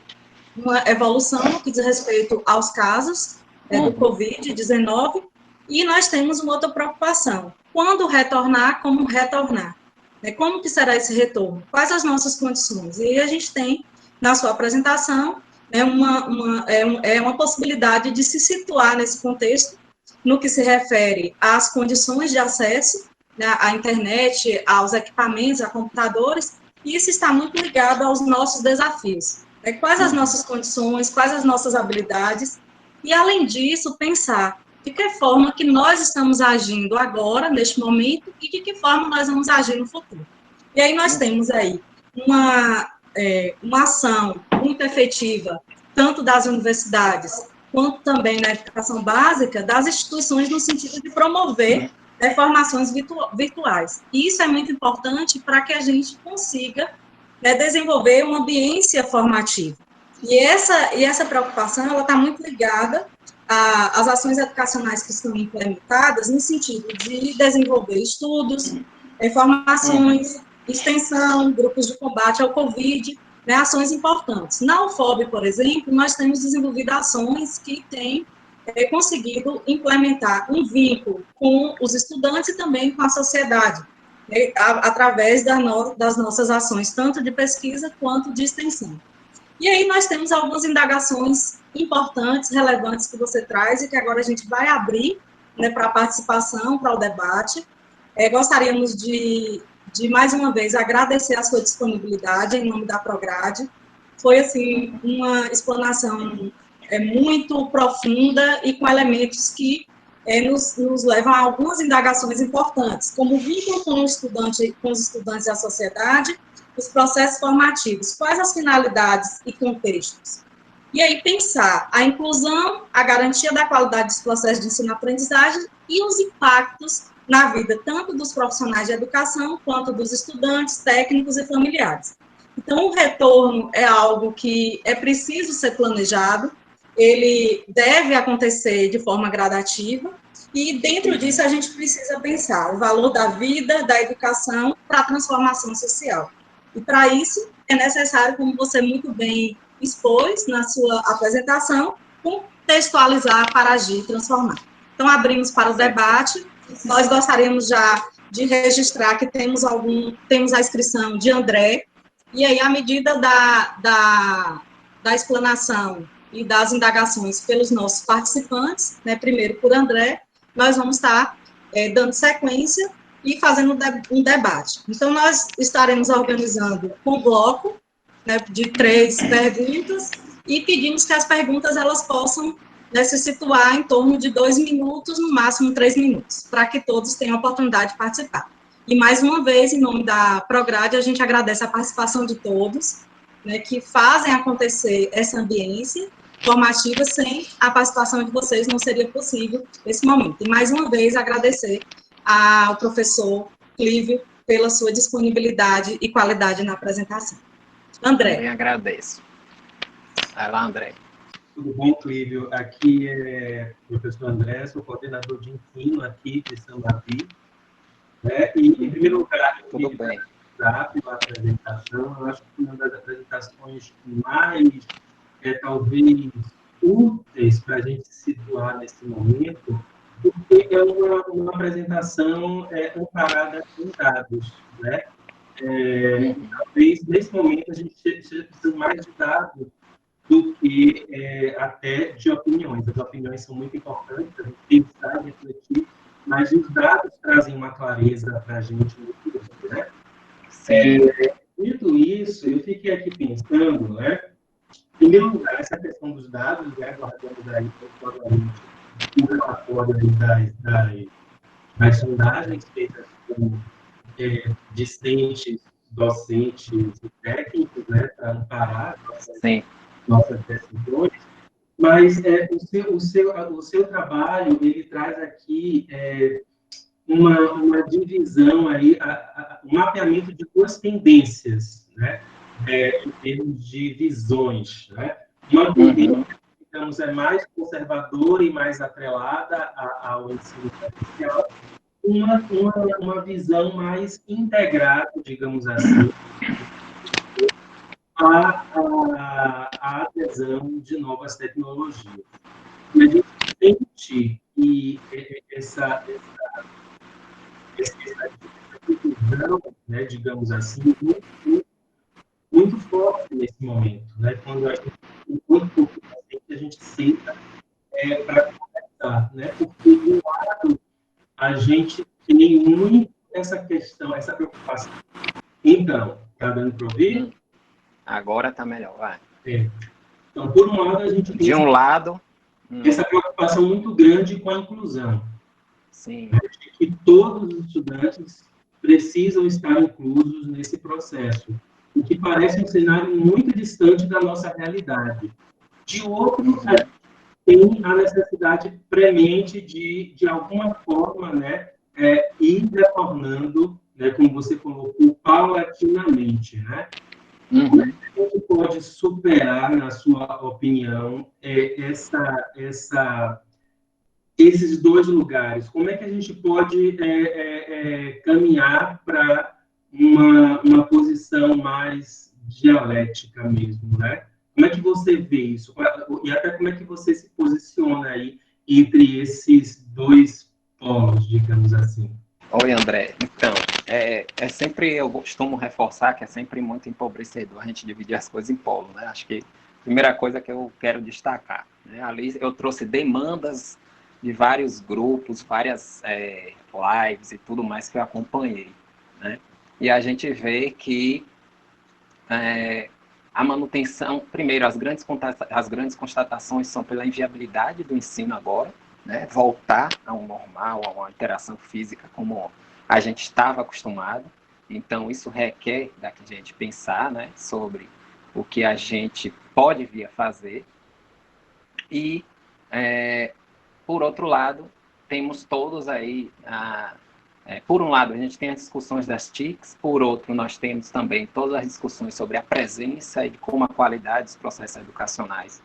uma evolução no que diz respeito aos casos do Covid-19, e nós temos uma outra preocupação. Quando retornar, como retornar? Como que será esse retorno? Quais as nossas condições? E aí a gente tem, na sua apresentação, uma possibilidade de se situar nesse contexto, no que se refere às condições de acesso, né, à internet, aos equipamentos, a computadores, e isso está muito ligado aos nossos desafios. Quais as nossas condições, quais as nossas habilidades, e, além disso, pensar de que forma que nós estamos agindo agora, neste momento, e de que forma nós vamos agir no futuro. E aí nós temos aí uma ação muito efetiva, tanto das universidades, quanto também na educação básica, das instituições no sentido de promover formações virtuais. E isso é muito importante para que a gente consiga desenvolver uma ambiência formativa. E essa preocupação, ela está muito ligada às ações educacionais que estão implementadas no sentido de desenvolver estudos, formações, extensão, grupos de combate ao Covid, né, ações importantes. Na UFOB, por exemplo, nós temos desenvolvido ações que têm conseguido implementar um vínculo com os estudantes e também com a sociedade, né, através das nossas ações, tanto de pesquisa quanto de extensão. E aí nós temos algumas indagações importantes, relevantes que você traz e que agora a gente vai abrir, né, para a participação, para o debate. Gostaríamos de mais uma vez agradecer a sua disponibilidade em nome da Prograde. Foi assim uma explanação muito profunda e com elementos que nos levam a algumas indagações importantes, como o vínculo com os estudantes e a sociedade, os processos formativos, quais as finalidades e contextos. E aí pensar a inclusão, a garantia da qualidade dos processos de ensino-aprendizagem e os impactos na vida tanto dos profissionais de educação quanto dos estudantes, técnicos e familiares. Então, o retorno é algo que é preciso ser planejado, ele deve acontecer de forma gradativa, e dentro disso a gente precisa pensar o valor da vida, da educação para a transformação social. E para isso é necessário, como você muito bem expôs na sua apresentação, contextualizar para agir e transformar. Então, abrimos para o debate. Nós gostaríamos já de registrar que temos a inscrição de André, e aí, à medida da explanação e das indagações pelos nossos participantes, né, primeiro por André, nós vamos estar dando sequência e fazendo um debate. Então, nós estaremos organizando um bloco, né, de 3 perguntas, e pedimos que as perguntas elas possam, né, se situar em torno de 2 minutos, no máximo 3 minutos, para que todos tenham a oportunidade de participar. E, mais uma vez, em nome da Prograde, a gente agradece a participação de todos, né, que fazem acontecer essa ambiência formativa. Sem a participação de vocês não seria possível esse momento. E, mais uma vez, agradecer ao professor Clívio pela sua disponibilidade e qualidade na apresentação. André. Também agradeço. Vai lá, André. Tudo bom, Clívio? Aqui é o professor André, sou coordenador de ensino aqui de Sambavi. E, em primeiro lugar, eu queria dar pela apresentação. Eu acho que uma das apresentações mais, talvez, úteis para a gente se situar nesse momento, porque é uma apresentação amparada em dados, né? Talvez, nesse momento, a gente esteja precisando mais de dados do que até de opiniões. As opiniões são muito importantes, a gente pensar e refletir, mas os dados trazem uma clareza para a gente muito grande, né? Dito isso, eu fiquei aqui pensando, né? Em primeiro lugar, essa questão dos dados, né, guardamos aí, o relatório das sondagens feitas por discentes, docentes e técnicos, né, para amparar nossas decisões, mas o seu trabalho, ele traz aqui uma divisão aí, um mapeamento de duas tendências, né, em termos de visões, né? Uma tendência, digamos, é mais conservadora e mais atrelada ao ensino presencial, uma visão mais integrada, digamos assim, à adesão de novas tecnologias. E a gente sente que essa divisão, né, digamos assim, muito forte nesse momento, né? Quando a gente tem muito pouco paciente, a gente senta para conversar, né? Porque, de um lado, a gente tem muito essa questão, essa preocupação. Então, está dando para ouvir? Agora está melhor, vai. Então, por um lado, a gente tem essa preocupação muito grande com a inclusão. Sim. De que todos os estudantes precisam estar inclusos nesse processo, o que parece um cenário muito distante da nossa realidade. De outro, tem a necessidade premente de alguma forma, né, ir retornando, né, como você colocou, paulatinamente, né? Como é que a gente pode superar, na sua opinião, esses dois lugares? Como é que a gente pode caminhar para uma posição mais dialética mesmo, né? Como é que você vê isso? E até como é que você se posiciona aí entre esses dois polos, digamos assim? Oi, André. Então, sempre, eu costumo reforçar que é sempre muito empobrecedor a gente dividir as coisas em polos, né? Acho que a primeira coisa que eu quero destacar, né? Ali eu trouxe demandas de vários grupos, várias lives e tudo mais que eu acompanhei, né? E a gente vê que a manutenção, primeiro, as grandes constatações são pela inviabilidade do ensino agora, né? Voltar ao normal, a uma interação física como a gente estava acostumado. Então, isso requer da gente pensar, né, sobre o que a gente pode vir a fazer. E, por outro lado, temos todos aí por um lado, a gente tem as discussões das TICs, por outro, nós temos também todas as discussões sobre a presença e como a qualidade dos processos educacionais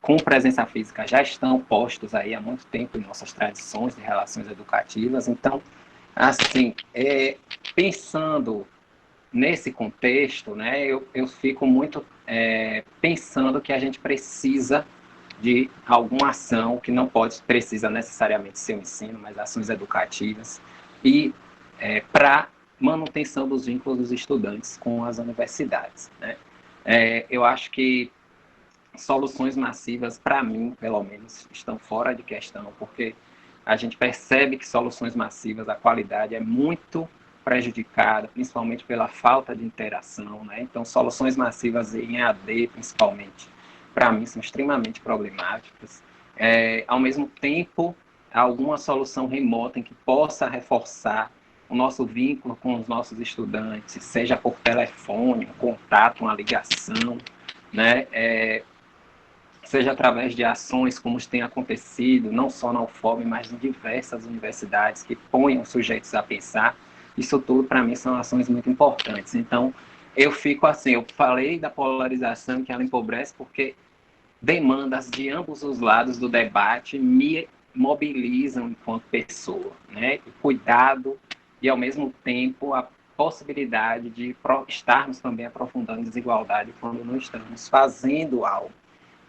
com presença física já estão postos aí há muito tempo em nossas tradições de relações educativas. Então, assim, pensando nesse contexto, né, eu fico muito pensando que a gente precisa de alguma ação que não precisa necessariamente ser o ensino, mas ações educativas e para manutenção dos vínculos dos estudantes com as universidades, né? Eu acho que soluções massivas, para mim, pelo menos, estão fora de questão, porque a gente percebe que soluções massivas, a qualidade é muito prejudicada, principalmente pela falta de interação, né? Então, soluções massivas em EAD, principalmente, para mim, são extremamente problemáticas. Ao mesmo tempo, alguma solução remota em que possa reforçar o nosso vínculo com os nossos estudantes, seja por telefone, um contato, uma ligação, né? Seja através de ações como tem acontecido, não só na UFOB, mas em diversas universidades que põem os sujeitos a pensar. Isso tudo, para mim, são ações muito importantes. Então, eu fico assim, eu falei da polarização, que ela empobrece, porque demandas de ambos os lados do debate me mobilizam enquanto pessoa, né? O cuidado e, ao mesmo tempo, a possibilidade de estarmos também aprofundando desigualdade quando não estamos fazendo algo.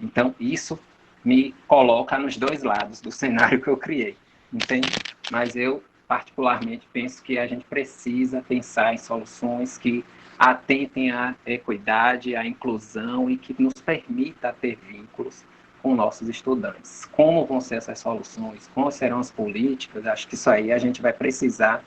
Então, isso me coloca nos dois lados do cenário que eu criei, entende? Mas eu, particularmente, penso que a gente precisa pensar em soluções que atentem à equidade, à inclusão e que nos permita ter vínculos com nossos estudantes. Como vão ser essas soluções? Como serão as políticas? Acho que isso aí a gente vai precisar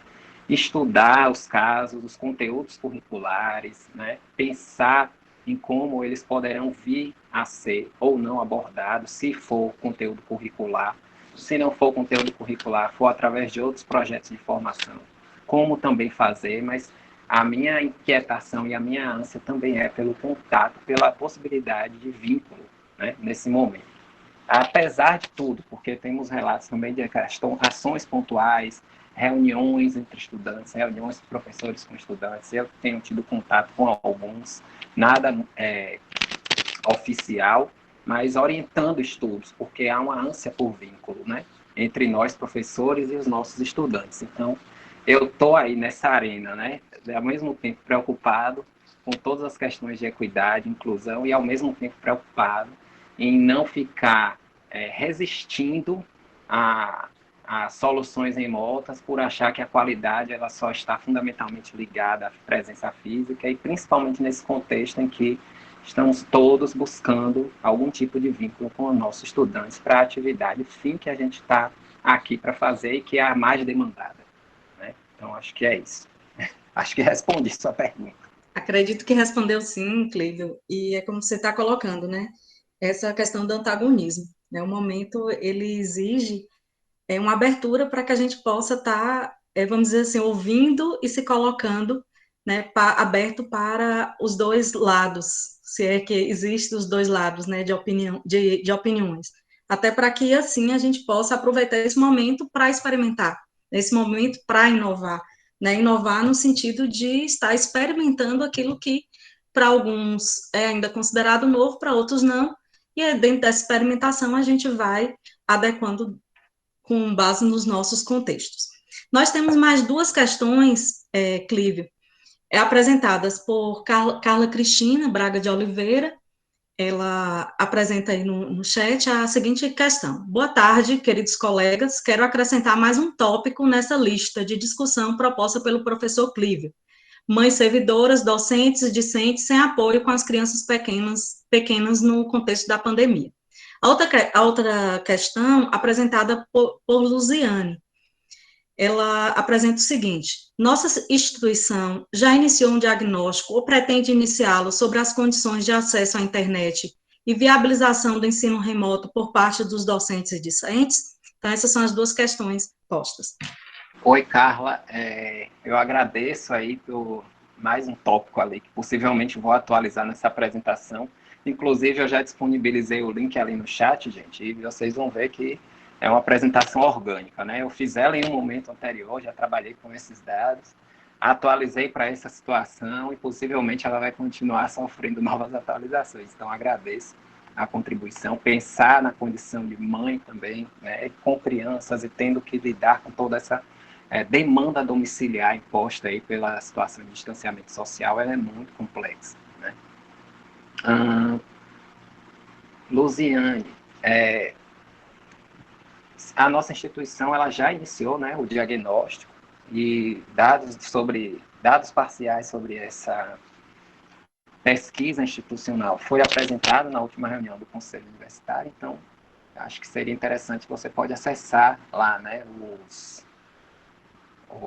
estudar os casos, os conteúdos curriculares, né? Pensar em como eles poderão vir a ser ou não abordados, se for conteúdo curricular, se não for conteúdo curricular, for através de outros projetos de formação, como também fazer, mas a minha inquietação e a minha ânsia também é pelo contato, pela possibilidade de vínculo, né, nesse momento. Apesar de tudo, porque temos relatos também de ações pontuais, reuniões entre estudantes, reuniões de professores com estudantes, eu tenho tido contato com alguns, nada oficial, mas orientando estudos, porque há uma ânsia por vínculo, né, entre nós, professores, e os nossos estudantes. Então, eu estou aí nessa arena, né, ao mesmo tempo preocupado com todas as questões de equidade, inclusão, e ao mesmo tempo preocupado em não ficar resistindo a soluções remotas por achar que a qualidade ela só está fundamentalmente ligada à presença física, e principalmente nesse contexto em que estamos todos buscando algum tipo de vínculo com os nossos estudantes para a atividade fim que a gente está aqui para fazer e que é a mais demandada, né? Então, acho que é isso. Acho que respondi sua pergunta. Acredito que respondeu sim, Clívio, e é como você está colocando, né? Essa questão do antagonismo, né? O momento, ele exige uma abertura para que a gente possa estar, vamos dizer assim, ouvindo e se colocando, né, aberto para os dois lados, se é que existem os dois lados, né, de opinião, de opiniões, até para que, assim, a gente possa aproveitar esse momento para experimentar, esse momento para inovar, né, inovar no sentido de estar experimentando aquilo que, para alguns, é ainda considerado novo, para outros não, e dentro dessa experimentação a gente vai adequando com base nos nossos contextos. Nós temos mais duas questões, Clívio, apresentadas por Carla Cristina Braga de Oliveira. Ela apresenta aí no chat a seguinte questão: boa tarde, queridos colegas, quero acrescentar mais um tópico nessa lista de discussão proposta pelo professor Clívio. Mães servidoras, docentes e discentes sem apoio com as crianças pequenas no contexto da pandemia. A outra questão, apresentada por Luziane, ela apresenta o seguinte: nossa instituição já iniciou um diagnóstico ou pretende iniciá-lo sobre as condições de acesso à internet e viabilização do ensino remoto por parte dos docentes e discentes? Então, essas são as duas questões postas. Oi, Carla, eu agradeço aí por mais um tópico ali, que possivelmente vou atualizar nessa apresentação. Inclusive, eu já disponibilizei o link ali no chat, gente, e vocês vão ver que é uma apresentação orgânica, né? Eu fiz ela em um momento anterior, já trabalhei com esses dados, atualizei para essa situação e possivelmente ela vai continuar sofrendo novas atualizações. Então, agradeço a contribuição, pensar na condição de mãe também, né, com crianças e tendo que lidar com toda essa demanda domiciliar imposta aí pela situação de distanciamento social, ela é muito complexa, né? Luziane, a nossa instituição ela já iniciou, né, o diagnóstico e dados parciais sobre essa pesquisa institucional foi apresentado na última reunião do Conselho Universitário, então acho que seria interessante, você pode acessar lá, né,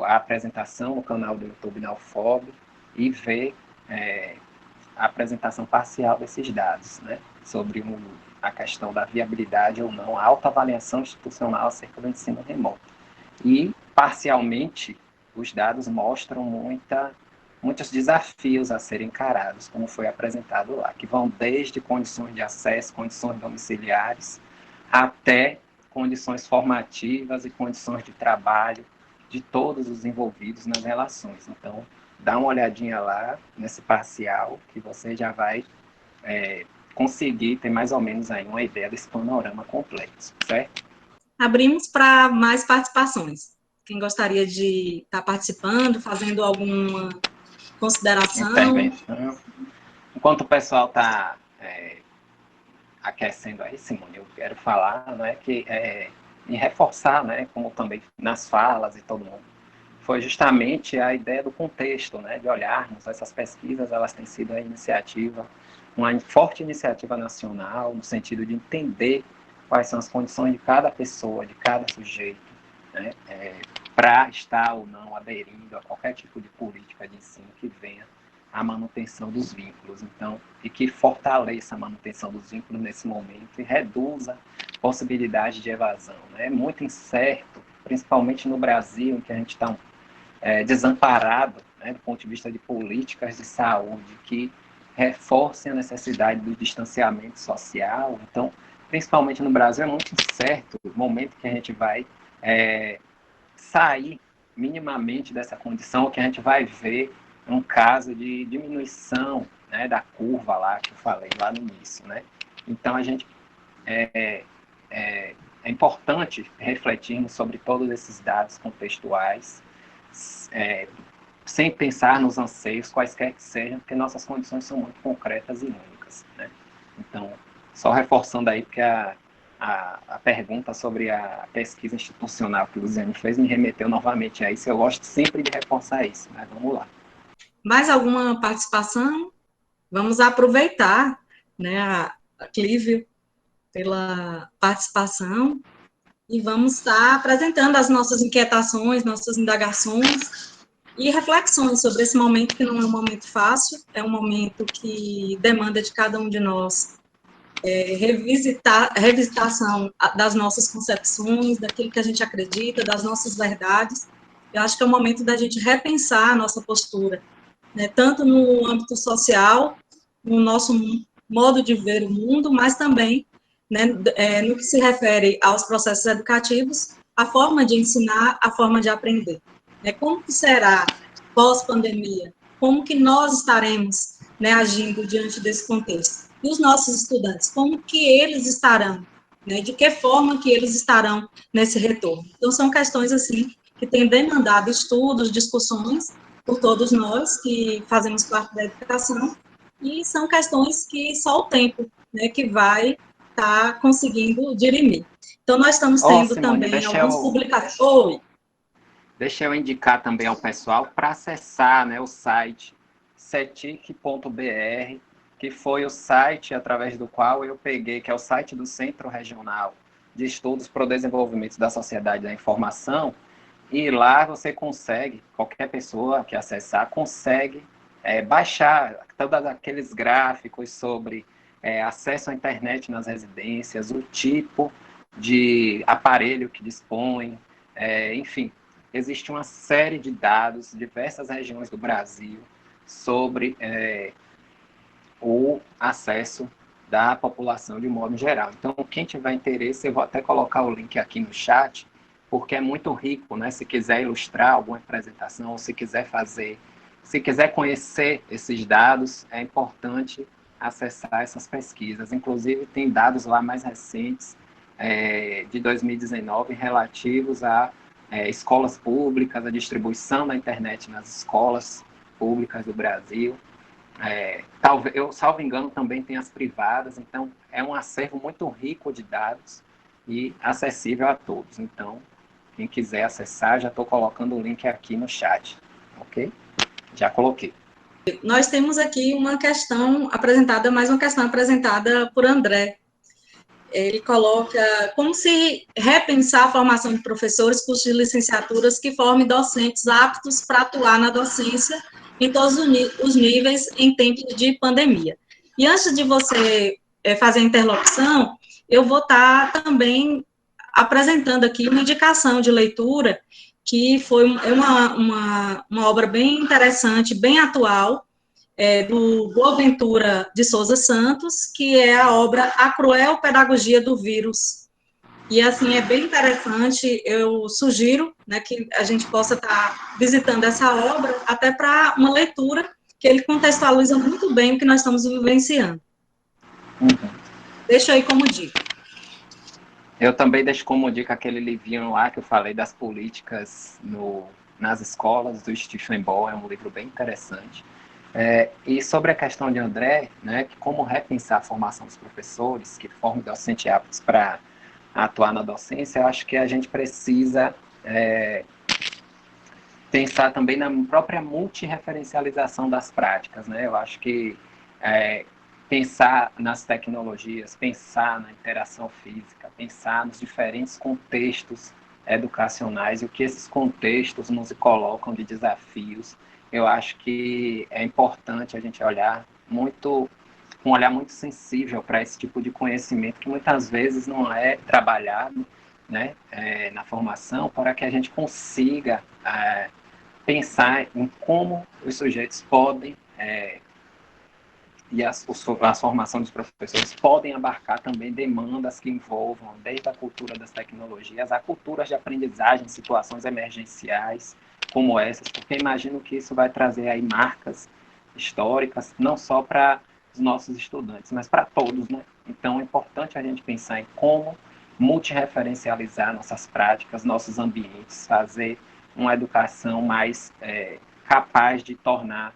a apresentação no canal do YouTube da UFOB e ver a apresentação parcial desses dados, né, sobre a questão da viabilidade ou não, a autoavaliação institucional acerca do ensino remoto. E, parcialmente, os dados mostram muitos desafios a serem encarados, como foi apresentado lá, que vão desde condições de acesso, condições domiciliares, até condições formativas e condições de trabalho de todos os envolvidos nas relações. Então, dá uma olhadinha lá nesse parcial, que você já vai conseguir ter mais ou menos aí uma ideia desse panorama complexo, certo? Abrimos para mais participações. Quem gostaria de estar participando, fazendo alguma consideração? Intervenção. Enquanto o pessoal está aquecendo aí, Simone, eu quero falar, né, e reforçar, né, como também nas falas e todo mundo, foi justamente a ideia do contexto, né, de olharmos essas pesquisas, elas têm sido uma forte iniciativa nacional, no sentido de entender quais são as condições de cada pessoa, de cada sujeito, né, para estar ou não aderindo a qualquer tipo de política de ensino que venha a manutenção dos vínculos, então, e que fortaleça a manutenção dos vínculos nesse momento e reduza a possibilidade de evasão. Né? É muito incerto, principalmente no Brasil, em que a gente está desamparado, né, do ponto de vista de políticas de saúde que reforcem a necessidade do distanciamento social. Então, principalmente no Brasil, é muito incerto o momento que a gente vai sair minimamente dessa condição, que a gente vai ver um caso de diminuição, né, da curva lá que eu falei lá no início, né? Então a gente é importante refletirmos sobre todos esses dados contextuais, sem pensar nos anseios, quaisquer que sejam, porque nossas condições são muito concretas e únicas, né? Então, só reforçando aí, porque a pergunta sobre a pesquisa institucional que o Luciano fez me remeteu novamente a isso. Eu gosto sempre de reforçar isso, mas vamos lá. Mais alguma participação? Vamos aproveitar, né, a Clívio pela participação e vamos estar apresentando as nossas inquietações, nossas indagações e reflexões sobre esse momento, que não é um momento fácil, é um momento que demanda de cada um de nós revisitação das nossas concepções, daquilo que a gente acredita, das nossas verdades. Eu acho que é o momento da gente repensar a nossa postura, né, tanto no âmbito social, no nosso modo de ver o mundo, mas também, né, no que se refere aos processos educativos, a forma de ensinar, a forma de aprender. Né, como que será pós-pandemia? Como que nós estaremos, né, agindo diante desse contexto? E os nossos estudantes, como que eles estarão? Né, de que forma que eles estarão nesse retorno? Então, são questões, assim, que têm demandado estudos, discussões, por todos nós que fazemos parte da educação, e são questões que só o tempo, né, que vai estar conseguindo dirimir. Então, nós estamos tendo Simone, também algumas publicações. Deixa eu indicar também ao pessoal para acessar, né, o site cetic.br, que foi o site através do qual eu peguei, que é o site do Centro Regional de Estudos para o Desenvolvimento da Sociedade da Informação, e lá você consegue, qualquer pessoa que acessar, consegue baixar todos aqueles gráficos sobre acesso à internet nas residências, o tipo de aparelho que dispõe, enfim, existe uma série de dados, diversas regiões do Brasil, sobre o acesso da população de modo geral. Então, quem tiver interesse, eu vou até colocar o link aqui no chat, porque é muito rico, né? Se quiser ilustrar alguma apresentação, ou se quiser conhecer esses dados, é importante acessar essas pesquisas. Inclusive, tem dados lá mais recentes, de 2019, relativos a escolas públicas, a distribuição da internet nas escolas públicas do Brasil. Talvez, eu salvo engano, também tem as privadas, então é um acervo muito rico de dados e acessível a todos. Então, quem quiser acessar, já estou colocando o link aqui no chat, ok? Já coloquei. Nós temos aqui uma questão apresentada, mais uma questão apresentada por André. Ele coloca como se repensar a formação de professores, cursos de licenciaturas que formem docentes aptos para atuar na docência em todos os níveis em tempos de pandemia. E antes de você fazer a interlocução, eu vou estar também apresentando aqui uma indicação de leitura, que foi uma obra bem interessante, bem atual, do Boaventura de Souza Santos, que é a obra A Cruel Pedagogia do Vírus. E, assim, é bem interessante, eu sugiro, né, que a gente possa estar visitando essa obra, até para uma leitura que ele contextualiza muito bem o que nós estamos vivenciando. Deixo aí como dica. Eu também deixo como dica aquele livrinho lá que eu falei das políticas nas escolas, do Stephen Ball, é um livro bem interessante. E sobre a questão de André, né, que como repensar a formação dos professores, que formem docentes aptos para atuar na docência, eu acho que a gente precisa pensar também na própria multireferencialização das práticas, né? Eu acho que pensar nas tecnologias, pensar na interação física, pensar nos diferentes contextos educacionais e o que esses contextos nos colocam de desafios eu acho que é importante a gente olhar muito, um olhar muito sensível para esse tipo de conhecimento que muitas vezes não é trabalhado, né, na formação, para que a gente consiga pensar em como os sujeitos podem e a formação dos professores podem abarcar também demandas que envolvam desde a cultura das tecnologias, a culturas de aprendizagem, situações emergenciais como essas, porque imagino que isso vai trazer aí marcas históricas, não só para os nossos estudantes, mas para todos, né? Então é importante a gente pensar em como multireferencializar nossas práticas, nossos ambientes, fazer uma educação mais capaz de tornar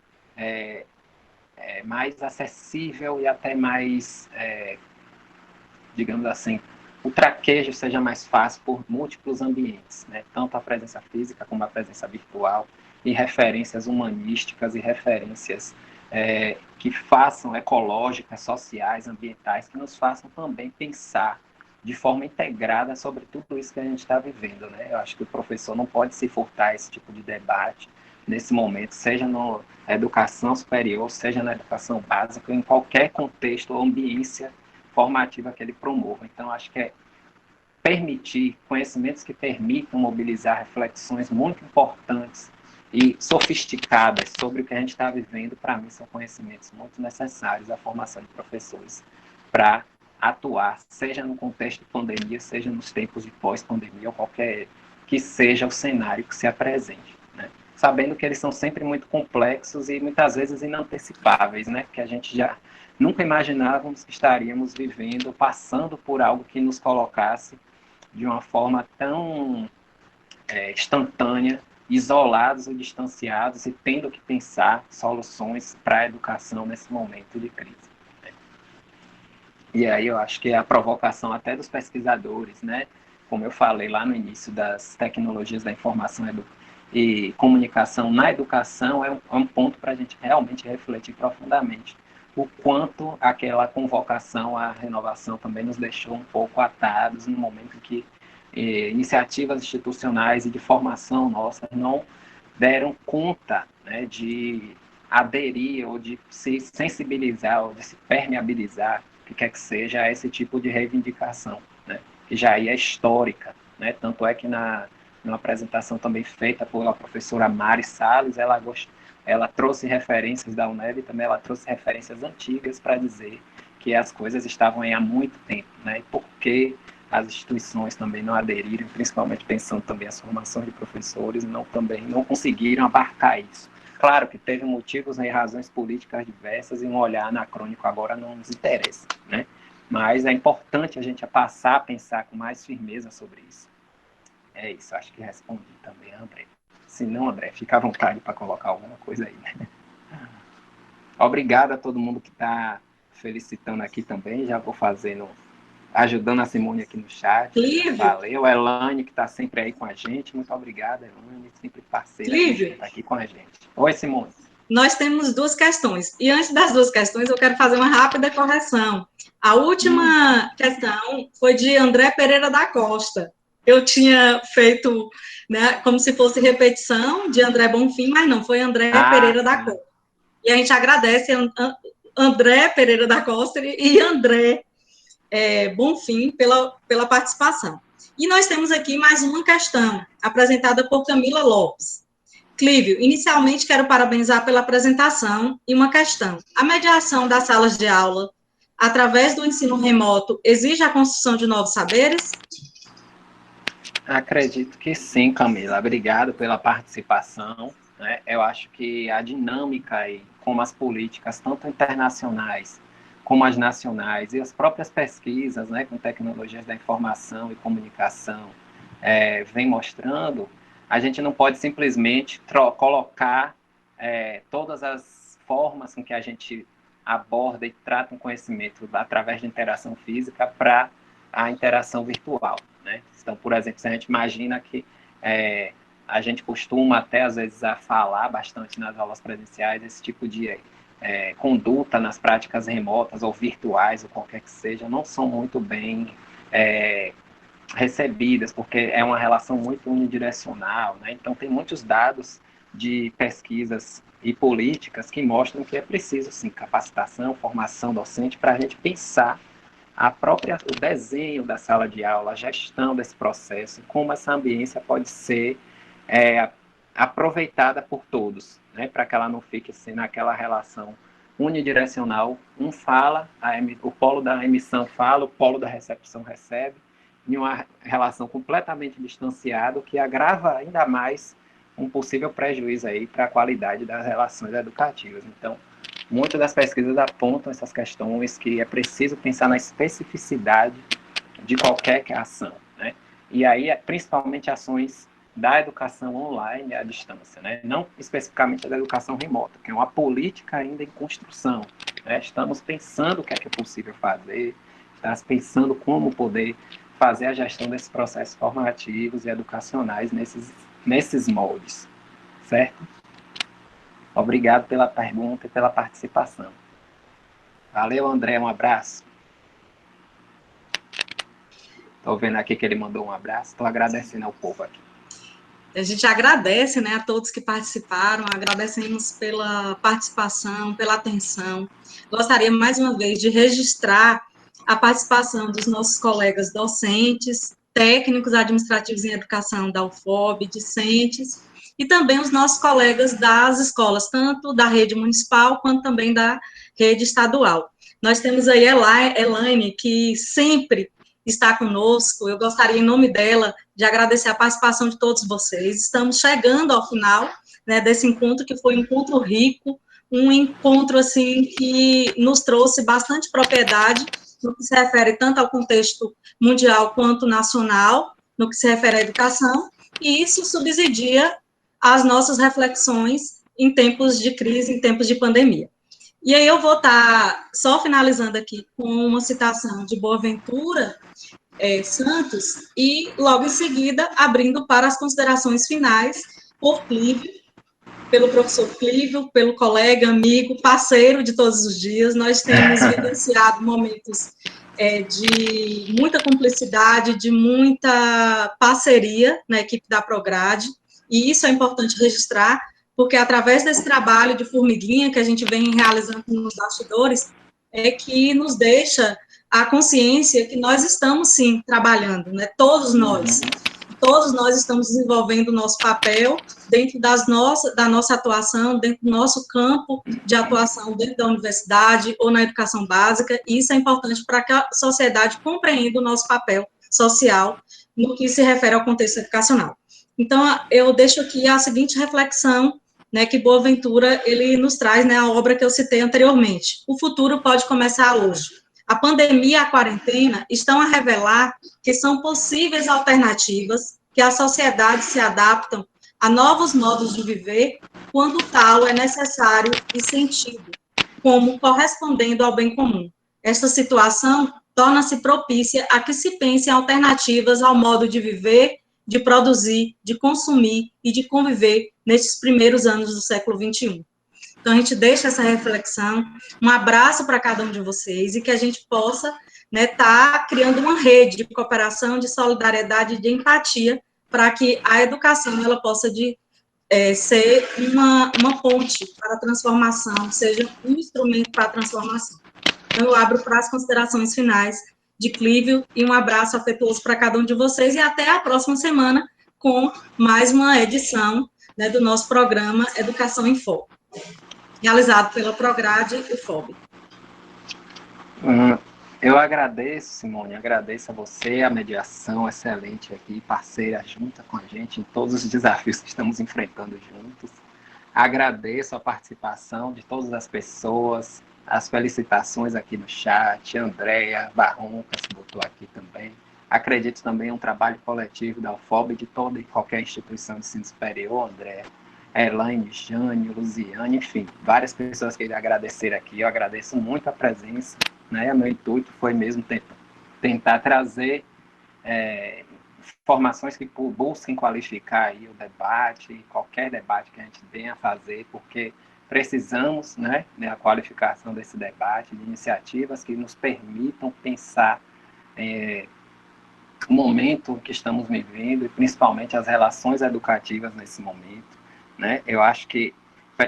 mais acessível e até mais, digamos assim, o traquejo seja mais fácil por múltiplos ambientes, né? Tanto a presença física como a presença virtual, e referências humanísticas e referências que façam ecológicas, sociais, ambientais, que nos façam também pensar de forma integrada sobre tudo isso que a gente está vivendo, né? Eu acho que o professor não pode se furtar a esse tipo de debate nesse momento, seja na educação superior, seja na educação básica, em qualquer contexto ou ambiência formativa que ele promova. Então, acho que permitir conhecimentos que permitam mobilizar reflexões muito importantes e sofisticadas sobre o que a gente está vivendo, para mim, são conhecimentos muito necessários à formação de professores para atuar, seja no contexto de pandemia, seja nos tempos de pós-pandemia, ou qualquer que seja o cenário que se apresente, né? Sabendo que eles são sempre muito complexos e muitas vezes inantecipáveis, né? Que a gente já nunca imaginávamos que estaríamos vivendo, passando por algo que nos colocasse de uma forma tão instantânea, isolados ou distanciados e tendo que pensar soluções para a educação nesse momento de crise. E aí eu acho que é a provocação até dos pesquisadores, né? Como eu falei lá no início, das tecnologias da informação e comunicação na educação, é um ponto para a gente realmente refletir profundamente o quanto aquela convocação à renovação também nos deixou um pouco atados no momento em que iniciativas institucionais e de formação nossa não deram conta, né, de aderir ou de se sensibilizar ou de se permeabilizar, o que quer que seja, a esse tipo de reivindicação, né, que já é histórica, né? Tanto é que numa apresentação também feita pela professora Mari Salles, ela trouxe referências da UNEB e também ela trouxe referências antigas para dizer que as coisas estavam aí há muito tempo, né? E por que as instituições também não aderiram, principalmente pensando também as formações de professores, também não conseguiram abarcar isso. Claro que teve motivos e razões políticas diversas e um olhar anacrônico agora não nos interessa, né? Mas é importante a gente passar a pensar com mais firmeza sobre isso. É isso, acho que respondi também, André. Se não, André, fica à vontade para colocar alguma coisa aí, né? Obrigado a todo mundo que está felicitando aqui também, já vou fazendo, ajudando a Simone aqui no chat. Lívio. Valeu, Elane, que está sempre aí com a gente. Muito obrigado, Elane, sempre parceira que está aqui com a gente. Oi, Simone. Nós temos duas questões. E antes das duas questões, eu quero fazer uma rápida correção. A última questão foi de André Pereira da Costa. Eu tinha feito, né, como se fosse repetição de André Bonfim, mas não, foi André Pereira da Costa. E a gente agradece André Pereira da Costa e André Bonfim pela participação. E nós temos aqui mais uma questão, apresentada por Camila Lopes. Clívio, inicialmente quero parabenizar pela apresentação e uma questão. A mediação das salas de aula, através do ensino remoto, exige a construção de novos saberes? Acredito que sim, Camila. Obrigado pela participação, né? Eu acho que a dinâmica e como as políticas, tanto internacionais como as nacionais, e as próprias pesquisas, né, com tecnologias da informação e comunicação, vem mostrando, a gente não pode simplesmente colocar todas as formas com que a gente aborda e trata um conhecimento através de interação física para a interação virtual, né? Então, por exemplo, se a gente imagina que a gente costuma até, às vezes, a falar bastante nas aulas presenciais esse tipo de conduta nas práticas remotas ou virtuais, ou qualquer que seja, não são muito bem recebidas, porque é uma relação muito unidirecional, né? Então, tem muitos dados de pesquisas e políticas que mostram que é preciso, sim, capacitação, formação docente para a gente pensar o desenho da sala de aula, a gestão desse processo, como essa ambiência pode ser aproveitada por todos, né, para que ela não fique assim, naquela relação unidirecional, um fala, o polo da emissão fala, o polo da recepção recebe, em uma relação completamente distanciada, que agrava ainda mais um possível prejuízo aí para a qualidade das relações educativas. Então, muitas das pesquisas apontam essas questões que é preciso pensar na especificidade de qualquer ação, né? E aí, principalmente ações da educação online à distância, né? Não especificamente da educação remota, que é uma política ainda em construção, né? Estamos pensando o que é possível fazer, estamos pensando como poder fazer a gestão desses processos formativos e educacionais nesses moldes, certo? Obrigado pela pergunta e pela participação. Valeu, André, um abraço. Estou vendo aqui que ele mandou um abraço, estou agradecendo ao povo aqui. A gente agradece, né, a todos que participaram, agradecemos pela participação, pela atenção. Gostaria, mais uma vez, de registrar a participação dos nossos colegas docentes, técnicos administrativos em educação da UFOB, discentes, e também os nossos colegas das escolas, tanto da rede municipal, quanto também da rede estadual. Nós temos aí a Elaine, que sempre está conosco. Eu gostaria, em nome dela, de agradecer a participação de todos vocês. Estamos chegando ao final, né, desse encontro, que foi um encontro rico, um encontro, assim, que nos trouxe bastante propriedade, no que se refere tanto ao contexto mundial quanto nacional, no que se refere à educação, e isso subsidia as nossas reflexões em tempos de crise, em tempos de pandemia. E aí eu vou estar só finalizando aqui com uma citação de Boaventura Santos, e logo em seguida abrindo para as considerações finais por Clívio, pelo professor Clívio, pelo colega, amigo, parceiro de todos os dias. Nós temos vivenciado momentos de muita cumplicidade, de muita parceria na equipe da Prograde, e isso é importante registrar, porque através desse trabalho de formiguinha que a gente vem realizando nos bastidores, é que nos deixa a consciência que nós estamos, sim, trabalhando, né? Todos nós estamos desenvolvendo o nosso papel dentro da nossa atuação, dentro do nosso campo de atuação dentro da universidade ou na educação básica, e isso é importante para que a sociedade compreenda o nosso papel social no que se refere ao contexto educacional. Então, eu deixo aqui a seguinte reflexão, né, que Boaventura, ele nos traz, né, a obra que eu citei anteriormente. O futuro pode começar hoje. A pandemia e a quarentena estão a revelar que são possíveis alternativas, que a sociedade se adaptam a novos modos de viver, quando tal é necessário e sentido, como correspondendo ao bem comum. Esta situação torna-se propícia a que se pense em alternativas ao modo de viver, de produzir, de consumir e de conviver nesses primeiros anos do século XXI. Então, a gente deixa essa reflexão, um abraço para cada um de vocês, e que a gente possa, né, tá criando uma rede de cooperação, de solidariedade, de empatia, para que a educação ela possa ser uma ponte para a transformação, seja um instrumento para a transformação. Então, eu abro para as considerações finais de Clívio, e um abraço afetuoso para cada um de vocês, e até a próxima semana com mais uma edição, né, do nosso programa Educação em Foco, realizado pela Prograde e UFOB. Eu agradeço, Simone, agradeço a você, a mediação excelente aqui, parceira junta com a gente em todos os desafios que estamos enfrentando juntos. Agradeço a participação de todas as pessoas, as felicitações aqui no chat, Andréia Barronca se botou aqui também. Acredito também em um trabalho coletivo da UFOB, de toda e qualquer instituição de ensino superior, Andréia, Elaine, Jane, Luziane, enfim, várias pessoas que agradecer aqui. Eu agradeço muito a presença, né? Meu intuito foi mesmo tentar trazer informações que busquem qualificar aí o debate, qualquer debate que a gente venha a fazer, porque precisamos, né, da qualificação desse debate, de iniciativas que nos permitam pensar o momento que estamos vivendo, e principalmente as relações educativas nesse momento, né? Eu acho que,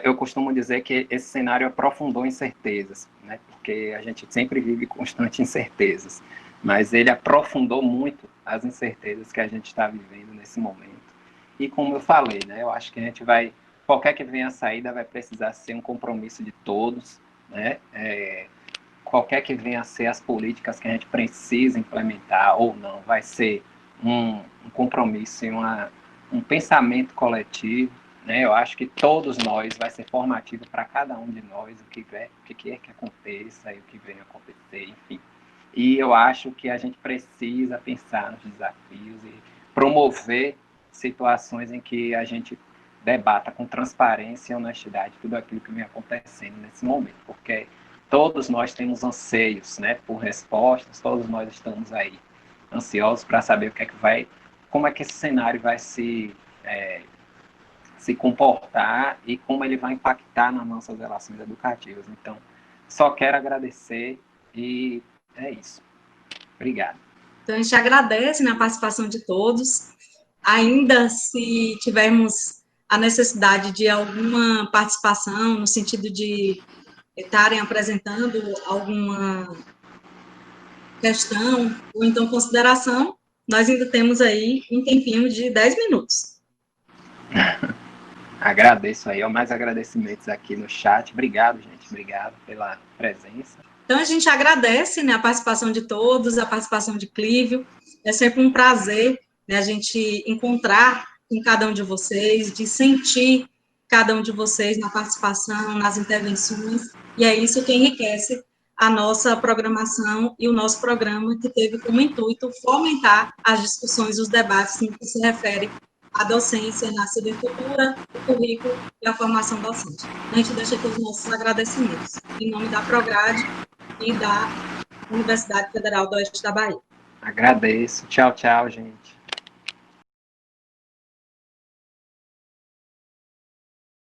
eu costumo dizer que esse cenário aprofundou incertezas, né? Porque a gente sempre vive constantes incertezas, mas ele aprofundou muito as incertezas que a gente está vivendo nesse momento. E como eu falei, né? Eu acho que a gente vai, qualquer que venha a saída, vai precisar ser um compromisso de todos, né? Qualquer que venha a ser as políticas que a gente precisa implementar ou não, vai ser um compromisso e um pensamento coletivo, né? Eu acho que todos nós, vai ser formativo para cada um de nós, o que quer que aconteça e o que venha a acontecer, enfim. E eu acho que a gente precisa pensar nos desafios e promover situações em que a gente debata com transparência e honestidade tudo aquilo que vem acontecendo nesse momento, porque todos nós temos anseios, né, por respostas, todos nós estamos aí ansiosos para saber o que é que vai, como é que esse cenário vai se comportar e como ele vai impactar nas nossas relações educativas. Então, só quero agradecer e é isso. Obrigado. Então, a gente agradece, né, a participação de todos. Ainda se tivermos a necessidade de alguma participação, no sentido de estarem apresentando alguma questão ou então consideração, nós ainda temos aí um tempinho de 10 minutos. Agradeço aí, mais agradecimentos aqui no chat. Obrigado, gente. Obrigado pela presença. Então, a gente agradece, né, a participação de todos, a participação de Clívio. É sempre um prazer, né, a gente encontrar com cada um de vocês, de sentir cada um de vocês na participação, nas intervenções, e é isso que enriquece a nossa programação e o nosso programa, que teve como intuito fomentar as discussões, os debates no que se refere à docência na silvicultura, o currículo e a formação docente. A gente deixa aqui os nossos agradecimentos. Em nome da Prograde e da Universidade Federal do Oeste da Bahia. Agradeço. Tchau, tchau, gente.